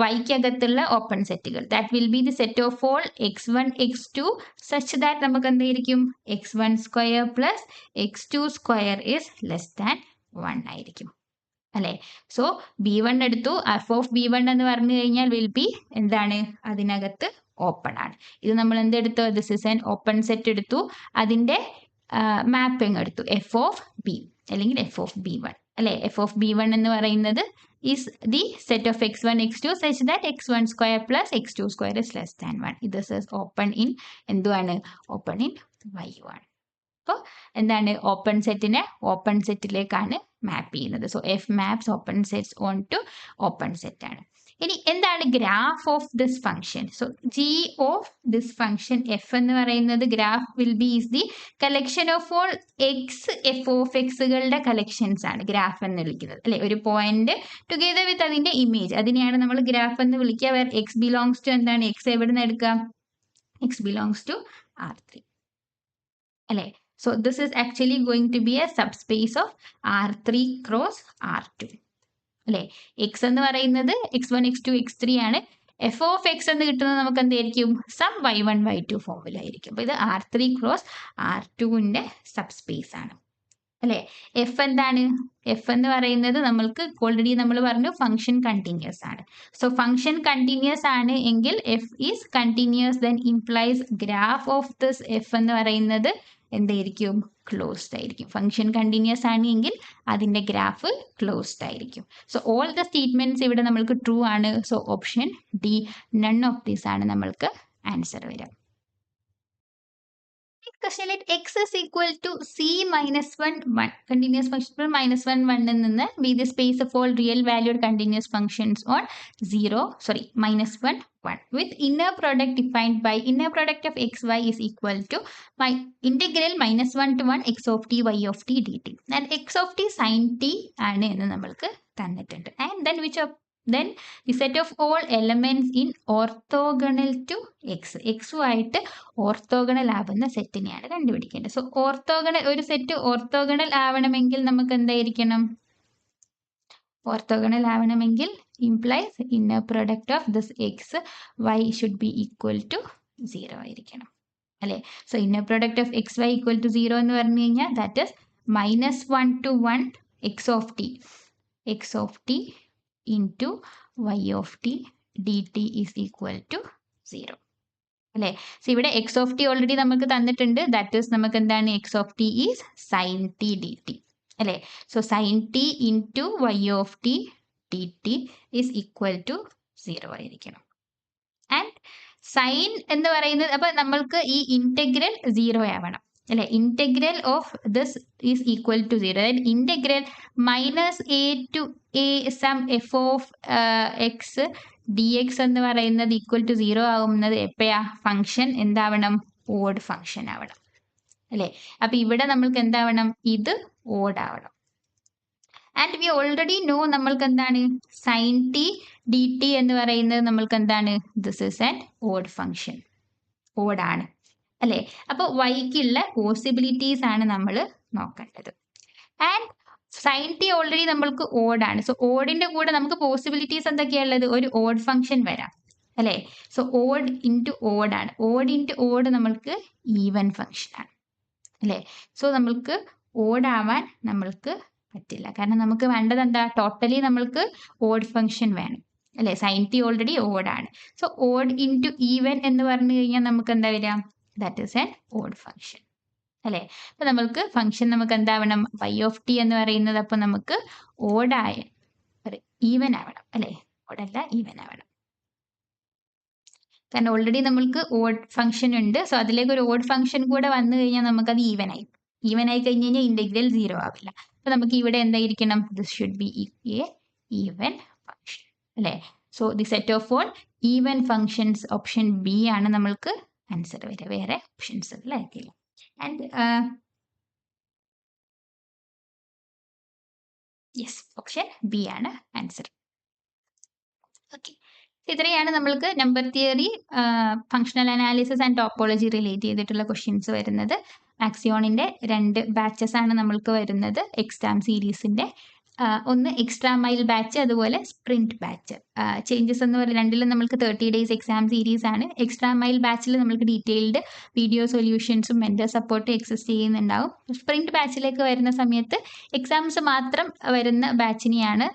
വൈക്കകത്തുള്ള ഓപ്പൺ സെറ്റുകൾ. That will be the set of all x1, x2 such that നമുക്ക് എന്തായിരിക്കും, x1 square plus x2 square is less than 1 ആയിരിക്കും അല്ലെ. സോ B1 എടുത്തു, എഫ് ഓഫ് B1 എന്ന് പറഞ്ഞു കഴിഞ്ഞാൽ വിൽ ബി എന്താണ്, അതിനകത്ത് ഓപ്പൺ ആണ്. ഇത് നമ്മൾ എന്തെടുത്തു, this is an open set എടുത്തു, അതിന്റെ മാപ്പിംഗ് എടുത്തു, എഫ് ഓഫ് ബി അല്ലെങ്കിൽ എഫ് ഓഫ് B1 അല്ലെ. എഫ് ഓഫ് B1 എന്ന് പറയുന്നത് is the set of x1, x2 such that x1 square plus x2 square is less than 1. This is open in എന്തുവാണ്, open in y1. അപ്പോൾ എന്താണ്, open സെറ്റിനെ open സെറ്റിലേക്കാണ് map ചെയ്യുന്നത്. So F maps open sets onto open set ആണ്. ഇനി എന്താണ് graph of this function? So G of this function F എന്ന് പറയുന്നത് graph will be is the collection of all X F of എക്സുകളുടെ collections ആണ് graph എന്ന് വിളിക്കുന്നത് അല്ലെ. ഒരു പോയിന്റ് ടുഗെദർ വിത്ത് അതിന്റെ ഇമേജ്, അതിനെയാണ് നമ്മൾ ഗ്രാഫ് എന്ന് വിളിക്കുക. വേർ എക്സ് ബിലോങ്സ് ടു എന്താണ്, എക്സ് എവിടെ നിന്ന് എടുക്കാം, X belongs to R3. അല്ലേ? So this is actually going to be a subspace of R3 cross R2. അല്ലേ? X എന്ന് പറയുന്നത് x1, x2, x3 ആണ്. എഫ് ഓഫ് എക്സ് എന്ന് കിട്ടുന്നത് നമുക്ക് എന്തായിരിക്കും? സം y1, y2 ഫോമിലായിരിക്കും. അപ്പോൾ ഇത് R3 ക്രോസ് R2ന്റെ സബ്സ്പേസ് ആണ്. അല്ലേ? എഫ് എന്താണ്? എഫ് എന്ന് പറയുന്നത് നമ്മൾക്ക് ഓൾറെഡി നമ്മൾ പറഞ്ഞു ഫംഗ്ഷൻ കണ്ടിന്യൂസ് ആണ്. സോ ഫംഗ്ഷൻ കണ്ടിന്യൂസ് ആണ് എങ്കിൽ F is continuous then implies graph of this F എന്ന് പറയുന്നത് എന്തായിരിക്കും? ക്ലോസ്ഡ് ആയിരിക്കും. ഫംഗ്ഷൻ കണ്ടിന്യൂസ് ആണ് എങ്കിൽ അതിൻ്റെ ഗ്രാഫ് ക്ലോസ്ഡ് ആയിരിക്കും. സോ ഓൾ ദ സ്റ്റേറ്റ്മെന്റ്സ് ഇവിടെ നമ്മൾക്ക് ട്രൂ ആണ്. So option D none of these ആണ് നമ്മൾക്ക് ആൻസർ വരിക. Question, let x is equal to c minus 1, 1. Continuous function minus 1, 1 in be the space of all real valued continuous functions on minus 1, 1. With inner product defined by inner product of x, y is equal to my integral minus 1 to 1 x of t, y of t dt. And x of t sin t and and then which of then the set of all elements in orthogonal to x. x ആയിട്ട് orthogonal ആവുന്ന സെറ്റിനെയാണ് കണ്ടുപിടിക്കേണ്ടത്. So orthogonal ഒരു set orthogonal ആവണമെങ്കിൽ നമുക്ക് എന്തായിരിക്കണം? Orthogonal ആവണമെങ്കിൽ implies inner product of this X Y should be equal to 0 ആയിരിക്കണം. അല്ലേ? So inner product of X Y equal to 0 എന്ന് പറഞ്ഞു കഴിഞ്ഞാൽ that is -1 to 1 x of t into y of t dt is equal to 0. അല്ലേ? So ഇവിടെ X of T already നമുക്ക് തന്നിട്ടുണ്ട്. That is നമുക്ക് എന്താണ്? X of T is sine T D T. അല്ലേ? So sine T into Y of T D T is equal to 0 ആയിരിക്കണം. And sign എന്ന് പറയുന്നത് അപ്പോൾ നമ്മൾക്ക് ഈ ഇൻറ്റഗ്രൽ 0 ആവണം. അല്ലെ? Integral of this is equal to 0. അതായത് integral -a to a some F of X D X എന്ന് പറയുന്നത് ഈക്വൽ ടു 0 ആവുന്നത് എപ്പോഴാ? ഫംഗ്ഷൻ എന്താവണം? ഓഡ് ഫംഗ്ഷൻ ആവണം. അല്ലേ? അപ്പം ഇവിടെ നമ്മൾക്ക് എന്താവണം? ഇത് ഓഡ് ആവണം. ആൻഡ് വി ഓൾറെഡി നോ നമ്മൾക്ക് എന്താണ്? സൈൻ ടി ഡി ടി എന്ന് പറയുന്നത് നമ്മൾക്ക് എന്താണ്? This is an odd function. ഓഡാണ്. അല്ലേ? അപ്പോൾ വൈക്കുള്ള പോസിബിലിറ്റീസ് ആണ് നമ്മൾ നോക്കേണ്ടത്. ആൻഡ് സൈൻ ടി ഓൾറെഡി നമ്മൾക്ക് ഓഡാണ്. സോ ഓഡിൻ്റെ കൂടെ നമുക്ക് പോസിബിലിറ്റീസ് എന്തൊക്കെയാണുള്ളത്? ഒരു ഓഡ് ഫംഗ്ഷൻ വരാം. അല്ലേ? സോ ഓഡ് ഇൻറ്റു ഓഡാണ്. ഓഡ് ഇൻറ്റു ഓഡ് നമ്മൾക്ക് ഈവൻ ഫംഗ്ഷനാണ്. അല്ലേ? സോ നമ്മൾക്ക് ഓഡാവാൻ നമ്മൾക്ക് പറ്റില്ല. കാരണം നമുക്ക് വേണ്ടത് എന്താ? ടോട്ടലി നമ്മൾക്ക് ഓഡ് ഫംഗ്ഷൻ വേണം. അല്ലേ? സൈൻ ടി ഓൾറെഡി ഓഡാണ്. സോ ഓഡ് ഇൻറ്റു ഈവൻ എന്ന് പറഞ്ഞു കഴിഞ്ഞാൽ നമുക്ക് എന്താ വരിക? That is an odd function. അല്ലേ? അപ്പോൾ നമ്മൾക്ക് ഫംഗ്ഷൻ നമുക്ക് എന്താവണം? വൈ ഓഫ് ടി എന്ന് പറയുന്നത് അപ്പോൾ നമുക്ക് ഓഡായ ഈവൻ ആവണം. അല്ലേ? ഓഡല്ല, ഈവൻ ആവണം. കാരണം ഓൾറെഡി നമ്മൾക്ക് ഓഡ് ഫംഗ്ഷൻ ഉണ്ട്. സോ അതിലേക്ക് ഒരു ഓഡ് ഫംഗ്ഷൻ കൂടെ വന്നു കഴിഞ്ഞാൽ നമുക്കത് ഈവൻ ആയി കഴിഞ്ഞ് കഴിഞ്ഞാൽ ഇൻറ്റഗ്രൽ 0 ആവില്ല. അപ്പോൾ നമുക്ക് ഇവിടെ എന്തായിരിക്കണം? This should be a even function. അല്ലേ? So the set of all even functions option B ആണ് നമ്മൾക്ക് ആൻസർ വരിക. വേറെ ഓപ്ഷൻസ് ആയിരിക്കില്ല. ആൻഡ് യെസ്, ഓപ്ഷൻ ബി ആണ് ആൻസർ. ഓക്കെ, ഇത്രയാണ് നമ്മൾക്ക് number theory, functional analysis and topology relate ചെയ്തിട്ടുള്ള ക്വസ്റ്റ്യൻസ് വരുന്നത്. മാക്സിയോണിൻ്റെ 2 ബാച്ചസ് ആണ് നമ്മൾക്ക് വരുന്നത് എക്സാം സീരീസിൻ്റെ. ഒന്ന് എക്സ്ട്രാ മൈൽ ബാച്ച്, അതുപോലെ സ്പ്രിന്റ് ബാച്ച്. ചേഞ്ചസ് എന്ന് പറയുന്നത് രണ്ടിലും നമ്മൾക്ക് 30 days എക്സാം സീരീസ് ആണ്. എക്സ്ട്രാ മൈൽ ബാച്ചിൽ നമ്മൾക്ക് ഡീറ്റെയിൽഡ് വീഡിയോ സൊല്യൂഷൻസും മെൻറ്റർ സപ്പോർട്ടും എക്സിസ്റ്റ് ചെയ്യുന്നുണ്ടാവും. സ്പ്രിന്റ് ബാച്ചിലേക്ക് വരുന്ന സമയത്ത് എക്സാംസ് മാത്രം വരുന്ന ബാച്ചിനെയാണ്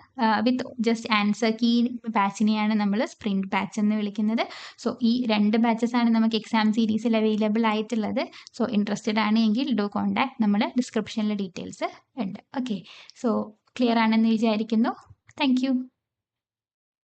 വിത്ത് ജസ്റ്റ് ആൻസർ കീ ബാച്ചിനെയാണ് നമ്മൾ സ്പ്രിന്റ് ബാച്ച് എന്ന് വിളിക്കുന്നത്. സോ ഈ 2 ബാച്ചസ് ആണ് നമുക്ക് എക്സാം സീരീസിൽ അവൈലബിൾ ആയിട്ടുള്ളത്. സോ ഇൻട്രസ്റ്റഡ് ആണെങ്കിൽ ഡു കോൺടാക്ട്, നമ്മുടെ ഡിസ്ക്രിപ്ഷനിൽ ഡീറ്റെയിൽസ് ഉണ്ട്. ഓക്കെ, സോ ക്ലിയർ ആണെന്ന് വിചാരിക്കുന്നു. Thank you.